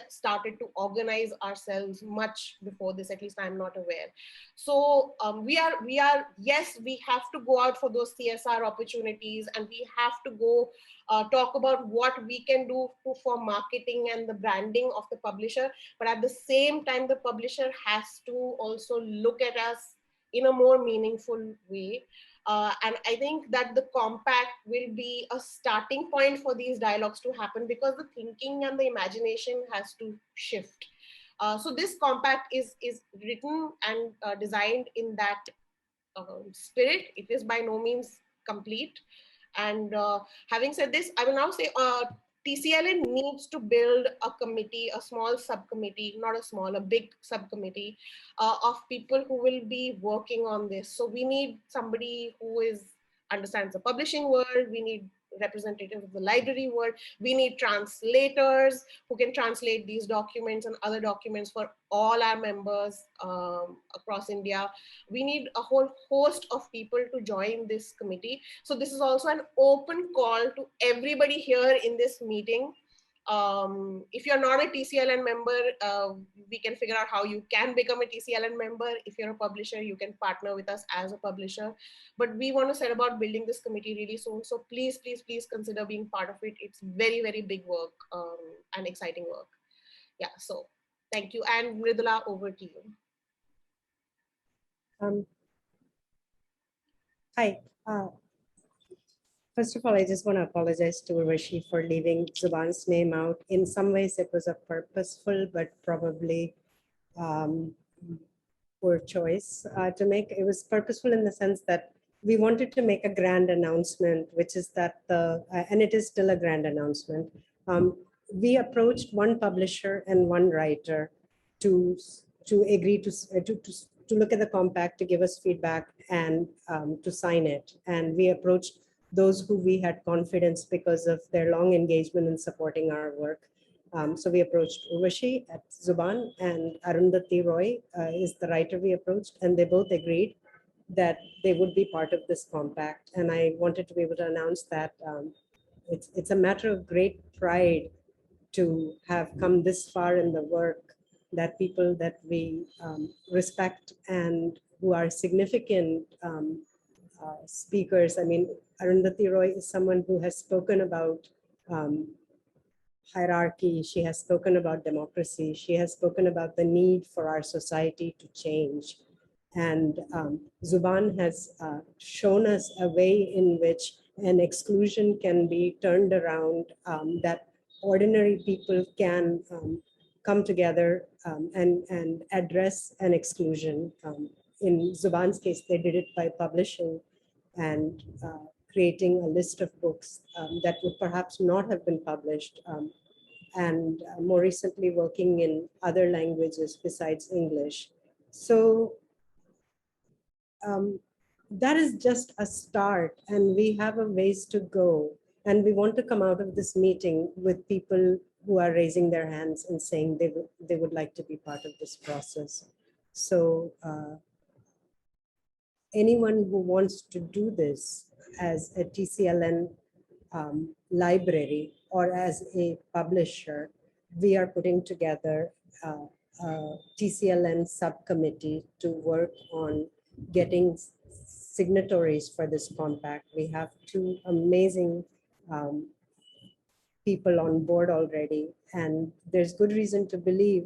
started to organize ourselves much before this, at least I'm not aware. So yes, we have to go out for those CSR opportunities, and we have to go talk about what we can do for marketing and the branding of the publisher. But at the same time, the publisher has to also look at us in a more meaningful way. And I think that the compact will be a starting point for these dialogues to happen, because the thinking and the imagination has to shift. So this compact is written and designed in that spirit. It is by no means complete. And having said this, I will now say TCLN needs to build a committee, a small subcommittee, not a small, a big subcommittee of people who will be working on this. So we need somebody who understands the publishing world. We need representatives of the library world. We need translators who can translate these documents and other documents for all our members across India. We need a whole host of people to join this committee. So this is also an open call to everybody here in this meeting. If you're not a TCLN member, we can figure out how you can become a TCLN member. If you're a publisher, you can partner with us as a publisher. But we want to set about building this committee really soon. So please, please, please consider being part of it. It's very, very big work and exciting work. Yeah, so thank you. And Mridula, over to you. Hi. First of all, I just want to apologize to Urvashi for leaving Zubaan's name out. In some ways, it was a purposeful, but probably poor choice to make. It was purposeful in the sense that we wanted to make a grand announcement, which is that and it is still a grand announcement. We approached one publisher and one writer to agree to look at the compact, to give us feedback, and to sign it. And we approached those who we had confidence because of their long engagement in supporting our work. So we approached Urvashi at Zubaan, and Arundhati Roy is the writer we approached, and they both agreed that they would be part of this compact. And I wanted to be able to announce that it's a matter of great pride to have come this far in the work, that people that we respect and who are significant speakers. I mean, Arundhati Roy is someone who has spoken about hierarchy. She has spoken about democracy. She has spoken about the need for our society to change. And Zubaan has shown us a way in which an exclusion can be turned around, that ordinary people can come together and address an exclusion. In Zubaan's case, they did it by publishing and creating a list of books that would perhaps not have been published, and more recently working in other languages besides English. So that is just a start, and we have a ways to go. And we want to come out of this meeting with people who are raising their hands and saying they would like to be part of this process. So anyone who wants to do this as a TCLN library or as a publisher, we are putting together a TCLN subcommittee to work on getting signatories for this compact. We have two amazing people on board already. And there's good reason to believe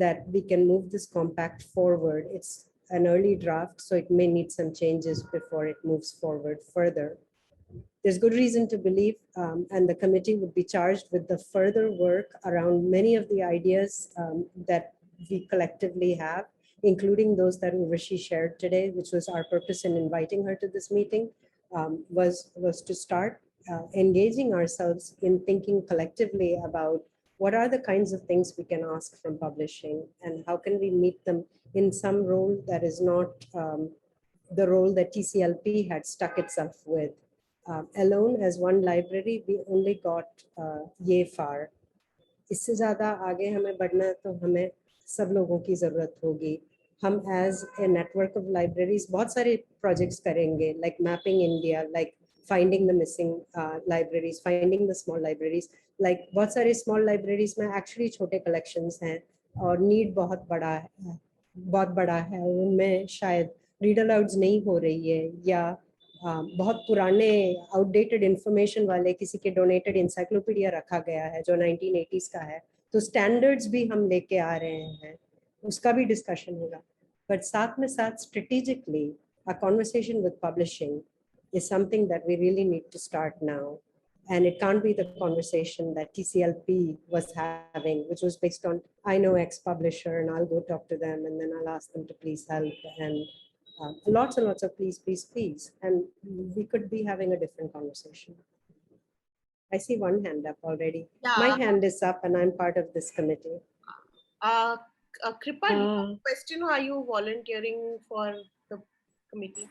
that we can move this compact forward. It's an early draft, so it may need some changes before it moves forward further. There's good reason to believe, and the committee would be charged with the further work around many of the ideas that we collectively have, including those that Urvashi shared today, which was our purpose in inviting her to this meeting, was to start engaging ourselves in thinking collectively about what are the kinds of things we can ask from publishing and how can we meet them in some role that is not the role that TCLP had stuck itself with. Alone as one library, we only got ये far. इससे ज़्यादा आगे हमें बढ़ना है तो हमें सब लोगों की ज़रूरत होगी. हम as a network of libraries बहुत सारे projects करेंगे, like mapping India, like finding the missing libraries, finding the small libraries. Like बहुत सारे small libraries में actually छोटे collections हैं और need बहुत बड़ा है. उनमें शायद read alouds नहीं हो रही है या बहुत पुराने आउटडेटेड इंफॉर्मेशन वाले किसी के डोनेटेड इंसाइक्लोपीडिया रखा गया है जो 1980s का है. तो स्टैंडर्ड्स भी हम लेके आ रहे हैं, उसका भी डिस्कशन होगा. बट साथ में साथ strategically a conversation with publishing is something that we really need to start now. And it can't be the conversation that TCLP was having, which was based on, I know X publisher and I'll go talk to them and then I'll ask them to please help, and lots and lots of please, please, please. And we could be having a different conversation. I see one hand up already. Yeah. My hand is up and I'm part of this committee. Kripa, question, are you volunteering for the committee?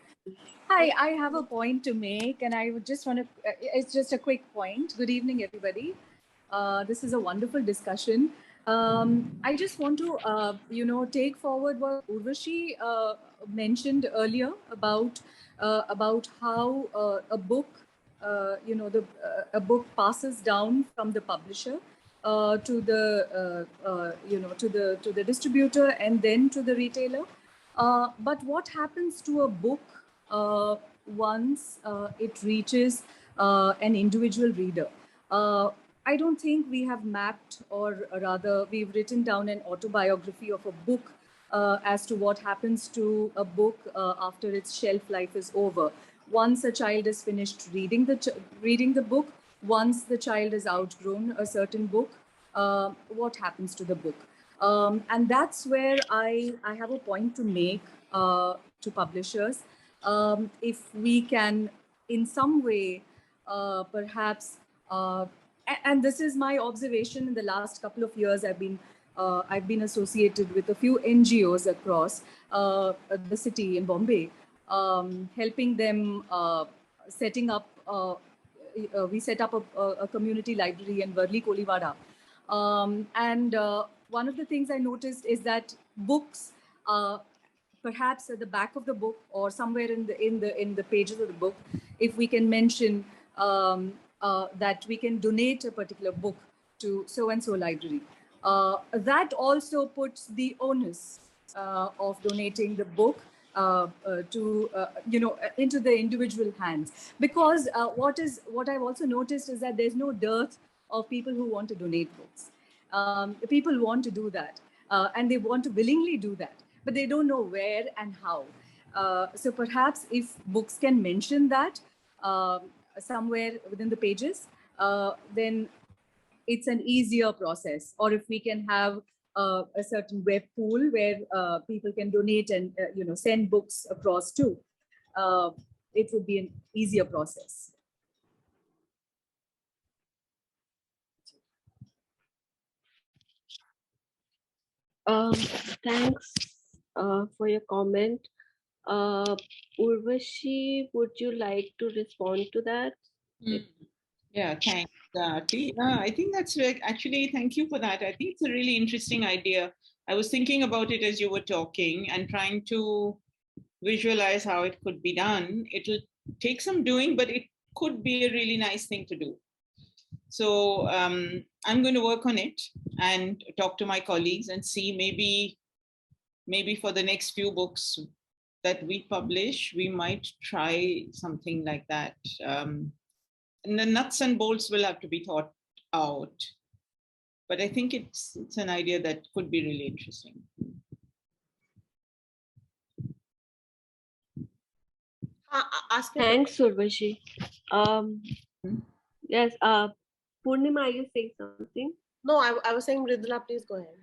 Hi, I have a point to make and I would just want to, it's just a quick point. Good evening, everybody. This is a wonderful discussion. I just want to, take forward what Urvashi mentioned earlier about how a book, a book passes down from the publisher to the distributor and then to the retailer. But what happens to a book once it reaches an individual reader? I don't think we have mapped, or rather we've written down an autobiography of a book as to what happens to a book after its shelf life is over. Once a child is finished reading the book, once the child has outgrown a certain book, what happens to the book? And that's where I have a point to make to publishers. If we can, in some way, perhaps, and this is my observation in the last couple of years, I've been associated with a few NGOs across the city in Bombay, helping them setting up. We set up a community library in Worli Kolivada, and one of the things I noticed is that books, perhaps at the back of the book or somewhere in the pages of the book, if we can mention that we can donate a particular book to so-and-so library, that also puts the onus of donating the book to into the individual hands. Because what I've also noticed is that there's no dearth of people who want to donate books. People want to do that, and they want to willingly do that, but they don't know where and how. So perhaps if books can mention that somewhere within the pages, then it's an easier process. Or if we can have a certain web pool where people can donate and send books across too, it would be an easier process. Thanks for your comment. Urvashi, would you like to respond to that? Yeah, thanks, Arti. I think that's actually, thank you for that. I think it's a really interesting idea. I was thinking about it as you were talking and trying to visualize how it could be done. It'll take some doing, but it could be a really nice thing to do. So I'm going to work on it and talk to my colleagues and see maybe for the next few books that we publish, we might try something like that. And the nuts and bolts will have to be thought out. But I think it's an idea that could be really interesting. Ask me. Thanks, Urvashi. Yes, Purnima, are you saying something? No, I was saying, Mridula, please go ahead.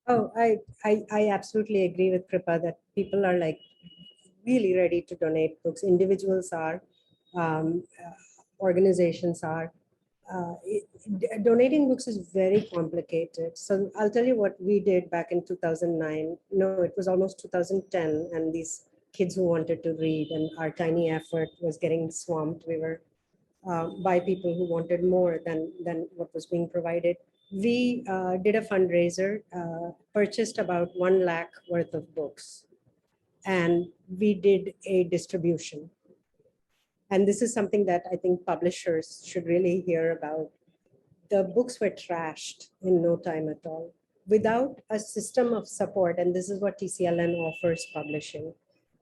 Oh, I absolutely agree with Kripa that people are like really ready to donate books. Individuals are, organizations are. Donating books is very complicated. So I'll tell you what we did back in 2009. No, it was almost 2010, and these kids who wanted to read, and our tiny effort was getting swamped. We were by people who wanted more than what was being provided. We did a fundraiser, purchased about 1 lakh worth of books, and we did a distribution. And this is something that I think publishers should really hear about. The books were trashed in no time at all. Without a system of support, and this is what TCLN offers publishing,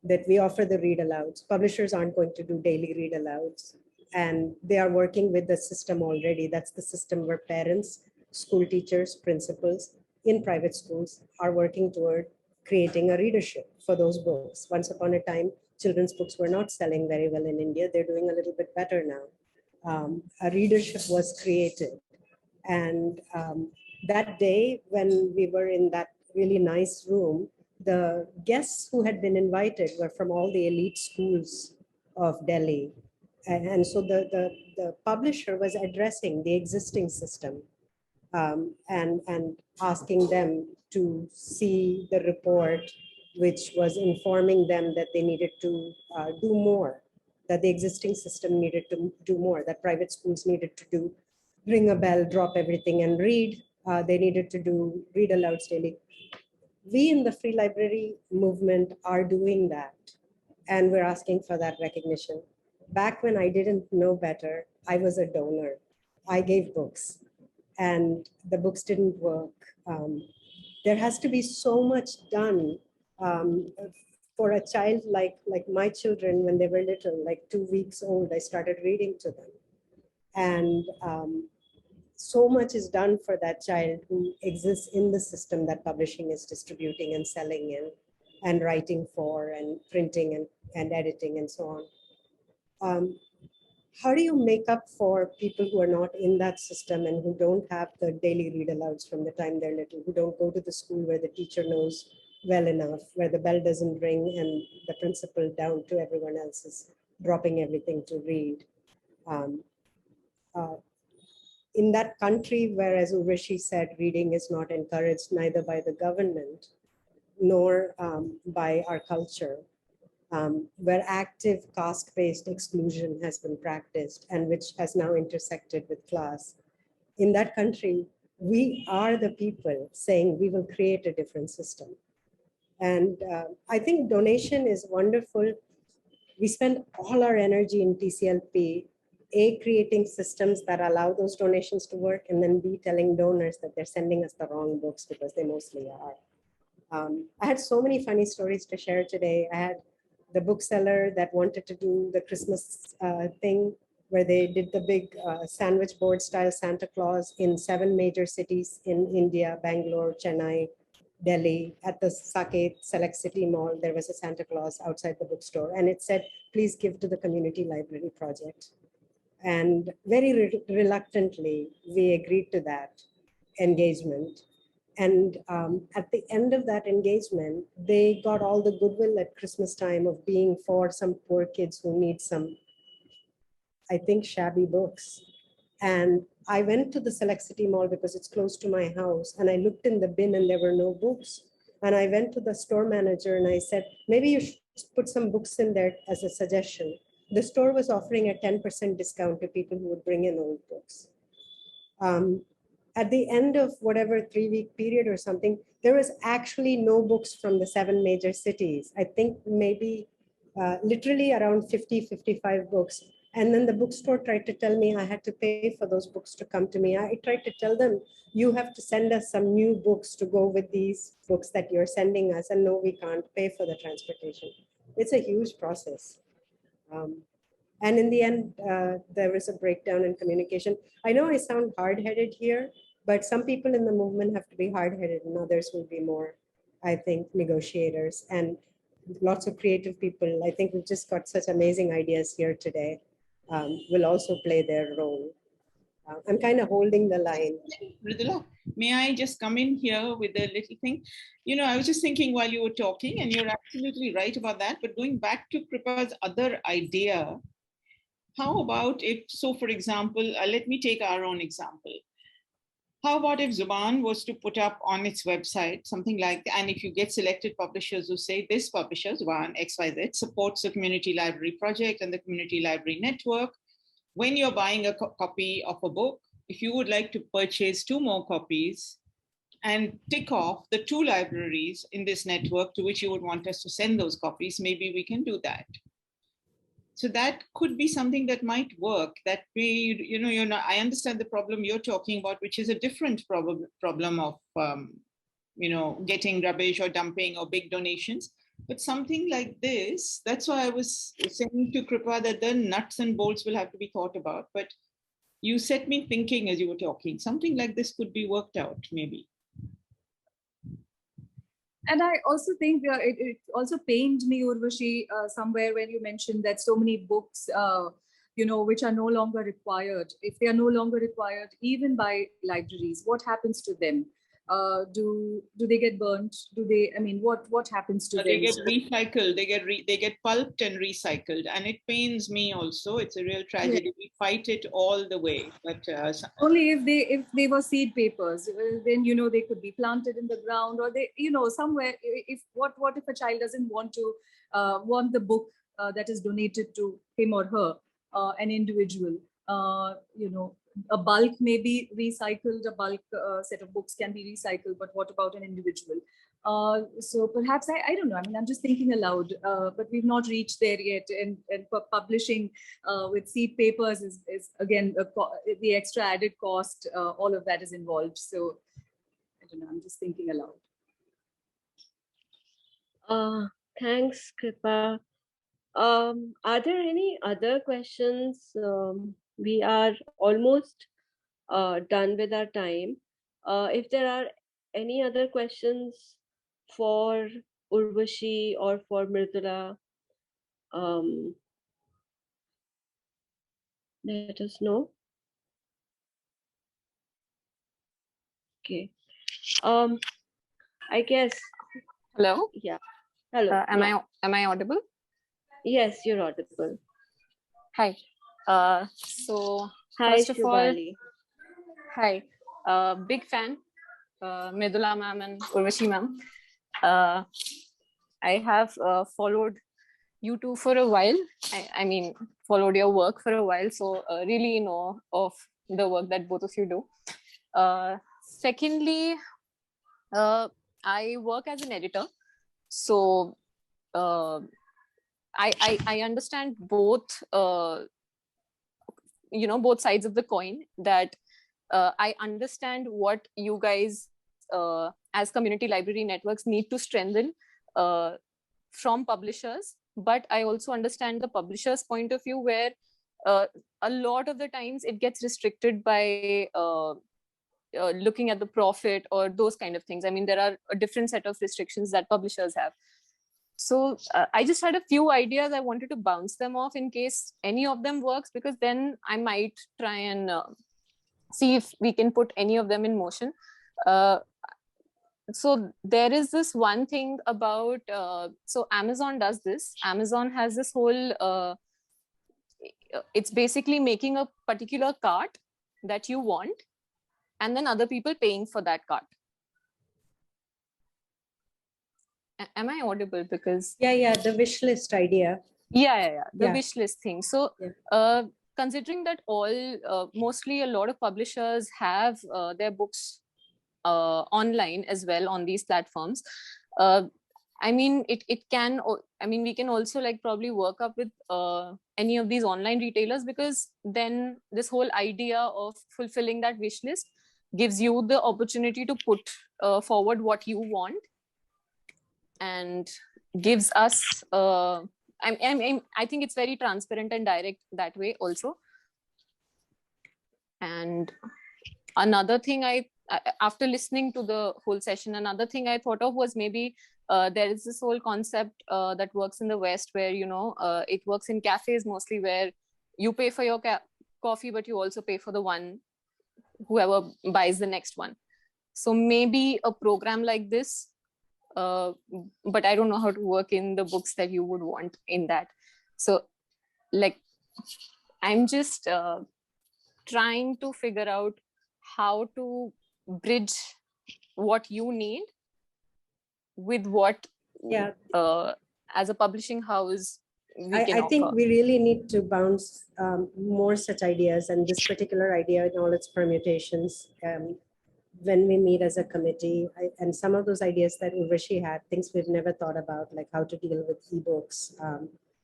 that we offer the read alouds. Publishers aren't going to do daily read alouds, and they are working with the system already. That's the system where parents, school teachers, principals in private schools are working toward creating a readership for those books. Once upon a time, children's books were not selling very well in India. They're doing a little bit better now. A readership was created. And that day when we were in that really nice room, the guests who had been invited were from all the elite schools of Delhi. And so the publisher was addressing the existing system and asking them to see the report, which was informing them that they needed to do more, that the existing system needed to do more, that private schools needed to do ring a bell, drop everything and read. They needed to do read alouds daily. We in the free library movement are doing that, and we're asking for that recognition. Back when I didn't know better, I was a donor. I gave books, and the books didn't work. There has to be so much done for a child like my children. When they were little, like 2 weeks old, I started reading to them. And so much is done for that child who exists in the system that publishing is distributing and selling in and writing for and printing and editing and so on. How do you make up for people who are not in that system and who don't have the daily read alouds from the time they're little, who don't go to the school where the teacher knows well enough, where the bell doesn't ring and the principal down to everyone else is dropping everything to read? In that country where, as Urvashi said, reading is not encouraged neither by the government nor by our culture, where active caste-based exclusion has been practiced and which has now intersected with class. In that country, we are the people saying we will create a different system. And I think donation is wonderful. We spend all our energy in TCLP, A, creating systems that allow those donations to work, and then B, telling donors that they're sending us the wrong books, because they mostly are. I had so many funny stories to share today. I had the bookseller that wanted to do the Christmas thing, where they did the big sandwich board style Santa Claus in 7 major cities in India: Bangalore, Chennai, Delhi. At the Saket Select City Mall, there was a Santa Claus outside the bookstore, and it said, "Please give to the community library project." And very reluctantly, we agreed to that engagement. And at the end of that engagement, they got all the goodwill at Christmas time of being for some poor kids who need some, I think, shabby books. And I went to the Select City Mall because it's close to my house, and I looked in the bin and there were no books. And I went to the store manager and I said, maybe you should put some books in there as a suggestion. The store was offering a 10% discount to people who would bring in old books. At the end of whatever 3-week period or something, there was actually no books from the 7 major cities. I think maybe literally around 50, 55 books. And then the bookstore tried to tell me I had to pay for those books to come to me. I tried to tell them, you have to send us some new books to go with these books that you're sending us. And no, we can't pay for the transportation. It's a huge process. And in the end, there was a breakdown in communication. I know I sound hard-headed here, but some people in the movement have to be hard-headed and others will be more, I think, negotiators. And lots of creative people, I think we've just got such amazing ideas here today, will also play their role. I'm kind of holding the line. Mridula, may I just come in here with a little thing? You know, I was just thinking while you were talking, and you're absolutely right about that, but going back to Kripa's other idea, how about if, so for example, let me take our own example. How about if Zubaan was to put up on its website something like, and if you get selected publishers who say this publisher, Zubaan XYZ, supports the community library project and the community library network. When you're buying a copy of a book, if you would like to purchase 2 more copies and tick off the 2 libraries in this network to which you would want us to send those copies, maybe we can do that. So that could be something that might work. That way, you know, you're not, I understand the problem you're talking about, which is a different problem of, you know, getting rubbish or dumping or big donations. But something like this, that's why I was saying to Kripa that the nuts and bolts will have to be thought about. But you set me thinking as you were talking, something like this could be worked out, maybe. And I also think it also pained me, Urvashi, somewhere when you mentioned that so many books, you know, which are no longer required. If they are no longer required, even by libraries, what happens to them? Do they get burnt? Do they? I mean, what happens to them? They get recycled. They get pulped and recycled, and it pains me also. It's a real tragedy. Yeah. We fight it all the way, but only if they were seed papers, then you know they could be planted in the ground, or they, you know, somewhere. If what if a child doesn't want to want the book that is donated to him or her, an individual, you know. A bulk may be recycled, a bulk set of books can be recycled, but what about an individual? So perhaps, I don't know, I mean, I'm just thinking aloud, but we've not reached there yet. And publishing with seed papers is again, the extra added cost, all of that is involved. So I don't know, I'm just thinking aloud. Thanks, Kripa. Are there any other questions? We are almost done with our time. If there are any other questions for Urvashi or for Mridula, let us know. Okay. I guess. Hello. Yeah. Hello. Am I audible? Yes, you're audible. Hi. So hi, first of Shubali. All, hi. Big fan, Mridula ma'am and Urvashi ma'am. I have followed you two for a while. I mean, followed your work for a while. So really know of the work that both of you do. Secondly, I work as an editor. So I understand both, you know, both sides of the coin, that I understand what you guys as community library networks need to strengthen from publishers. But I also understand the publisher's point of view, where a lot of the times it gets restricted by looking at the profit or those kind of things. I mean, there are a different set of restrictions that publishers have. So I just had a few ideas. I wanted to bounce them off in case any of them works, because then I might try and see if we can put any of them in motion. So there is this one thing about, so Amazon does this. Amazon has this whole, it's basically making a particular cart that you want, and then other people paying for that cart. Am I audible? Because yeah, the wish list idea. Yeah, the wish list thing. So considering that mostly a lot of publishers have their books online as well on these platforms, I mean, it can, I mean, we can also like probably work up with any of these online retailers, because then this whole idea of fulfilling that wish list gives you the opportunity to put forward what you want, and gives us I think it's very transparent and direct that way also. And another thing after listening to the whole session, another thing I thought of was maybe there is this whole concept that works in the West where, it works in cafes mostly, where you pay for your coffee, but you also pay for the one, whoever buys the next one. So maybe a program like this, but I don't know how to work in the books that you would want in that. So like, I'm just trying to figure out how to bridge what you need with what, as a publishing house, I think we really need to bounce more such ideas, and this particular idea in all its permutations when we meet as a committee. And some of those ideas that Urvashi had, things we've never thought about, like how to deal with ebooks,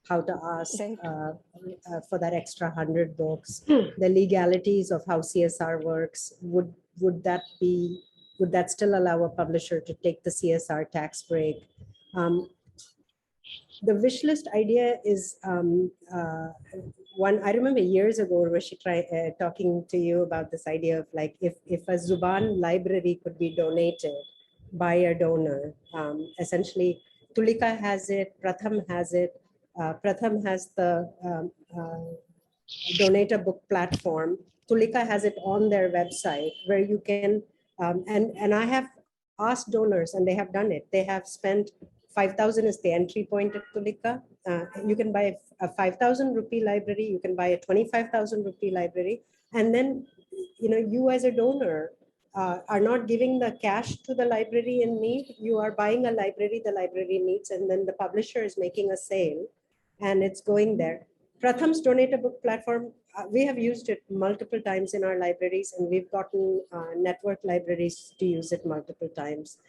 how to ask for that extra 100 books, the legalities of how CSR works. Would that still allow a publisher to take the CSR tax break? The wish list idea is one. I remember years ago, Urvashi talking to you about this idea of like, if a Zubaan library could be donated by a donor. Essentially, Tulika has it, Pratham has it. Pratham has the donate a book platform. Tulika has it on their website where you can, and I have asked donors and they have done it. They have spent 5,000 is the entry point at Tulika. You can buy a 5,000 rupee library, you can buy a 25,000 rupee library, and then you as a donor are not giving the cash to the library in need. You are buying a library the library needs, and then the publisher is making a sale and it's going there. Pratham's Donate a Book platform, we have used it multiple times in our libraries, and we've gotten network libraries to use it multiple times.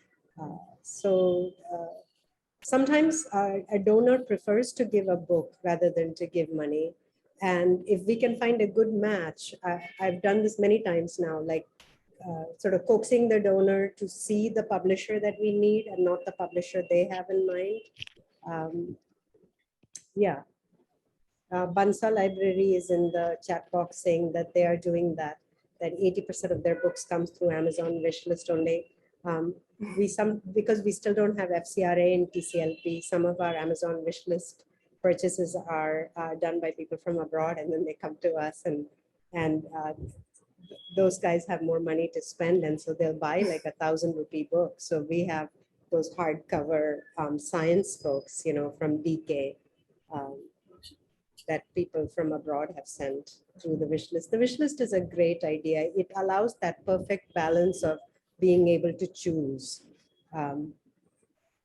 Sometimes a donor prefers to give a book rather than to give money. And if we can find a good match, I've done this many times now, like sort of coaxing the donor to see the publisher that we need and not the publisher they have in mind. Bansa Library is in the chat box saying that they are doing that 80% of their books comes through Amazon wishlist only. Because we still don't have FCRA and TCLP, some of our Amazon wishlist purchases are done by people from abroad, and then they come to us, and those guys have more money to spend, and so they'll buy like 1,000 rupee book. So we have those hardcover science books, from DK. That people from abroad have sent through the wish list. The wish list is a great idea. It allows that perfect balance of being able to choose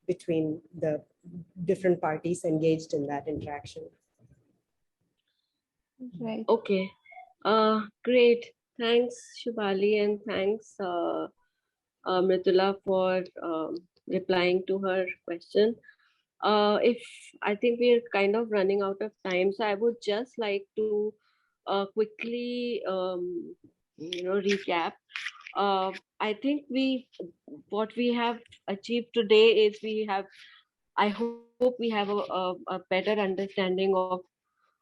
between the different parties engaged in that interaction. Right. Okay. Great. Thanks, Shubali, and thanks, Mridula, for replying to her question. If I think we're kind of running out of time, so I would just like to quickly, recap. I think what we have achieved today is I hope we have a better understanding of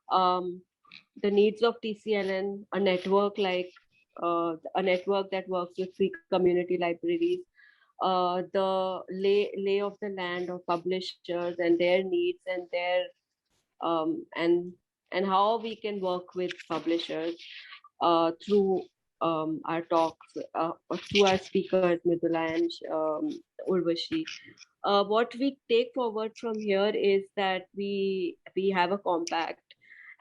the needs of TCLN, a network that works with free community libraries, the lay of the land of publishers and their needs and their and how we can work with publishers through our talks, through our speakers, Mridula and Urvashi. What we take forward from here is that we have a compact,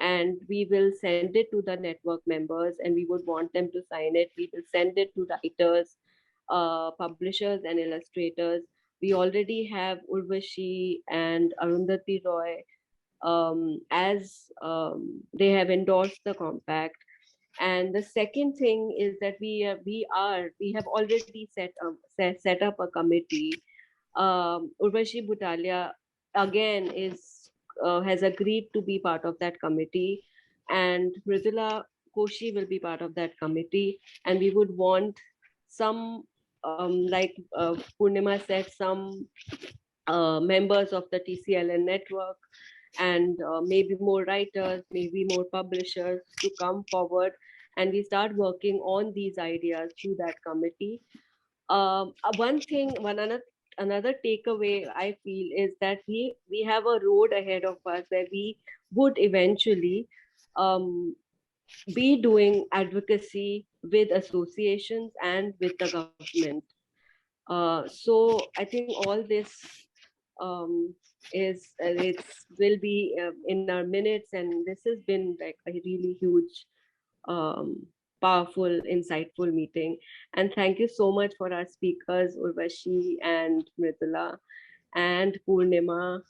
and we will send it to the network members, and we would want them to sign it. We will send it to writers, publishers and illustrators. We already have Urvashi and Arundhati Roy as they have endorsed the compact. And the second thing is that we have already set up a committee. Urvashi Butalia again has agreed to be part of that committee, and Mridula Koshy will be part of that committee. And we would want some, like Purnima said, some members of the TCLN network, and maybe more writers, maybe more publishers to come forward, and we start working on these ideas through that committee. Another takeaway I feel is that we have a road ahead of us where we would eventually um, be doing advocacy with associations and with the government. So I think all this is it's will be in our minutes, and this has been like a really huge, um, powerful, insightful meeting. And thank you so much for our speakers, Urvashi and Mridula and Purnima,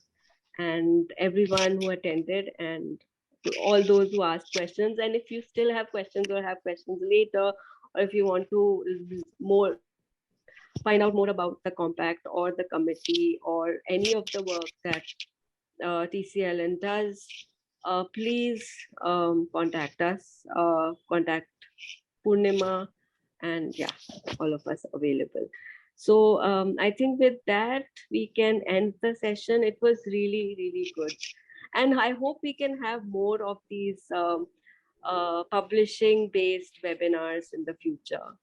and everyone who attended, and to all those who asked questions. And if you still have questions or have questions later, or if you want to more find out more about the compact or the committee or any of the work that TCLN does, please contact us, contact Purnima, and yeah, all of us available. So I think with that, we can end the session. It was really, really good. And I hope we can have more of these publishing-based webinars in the future.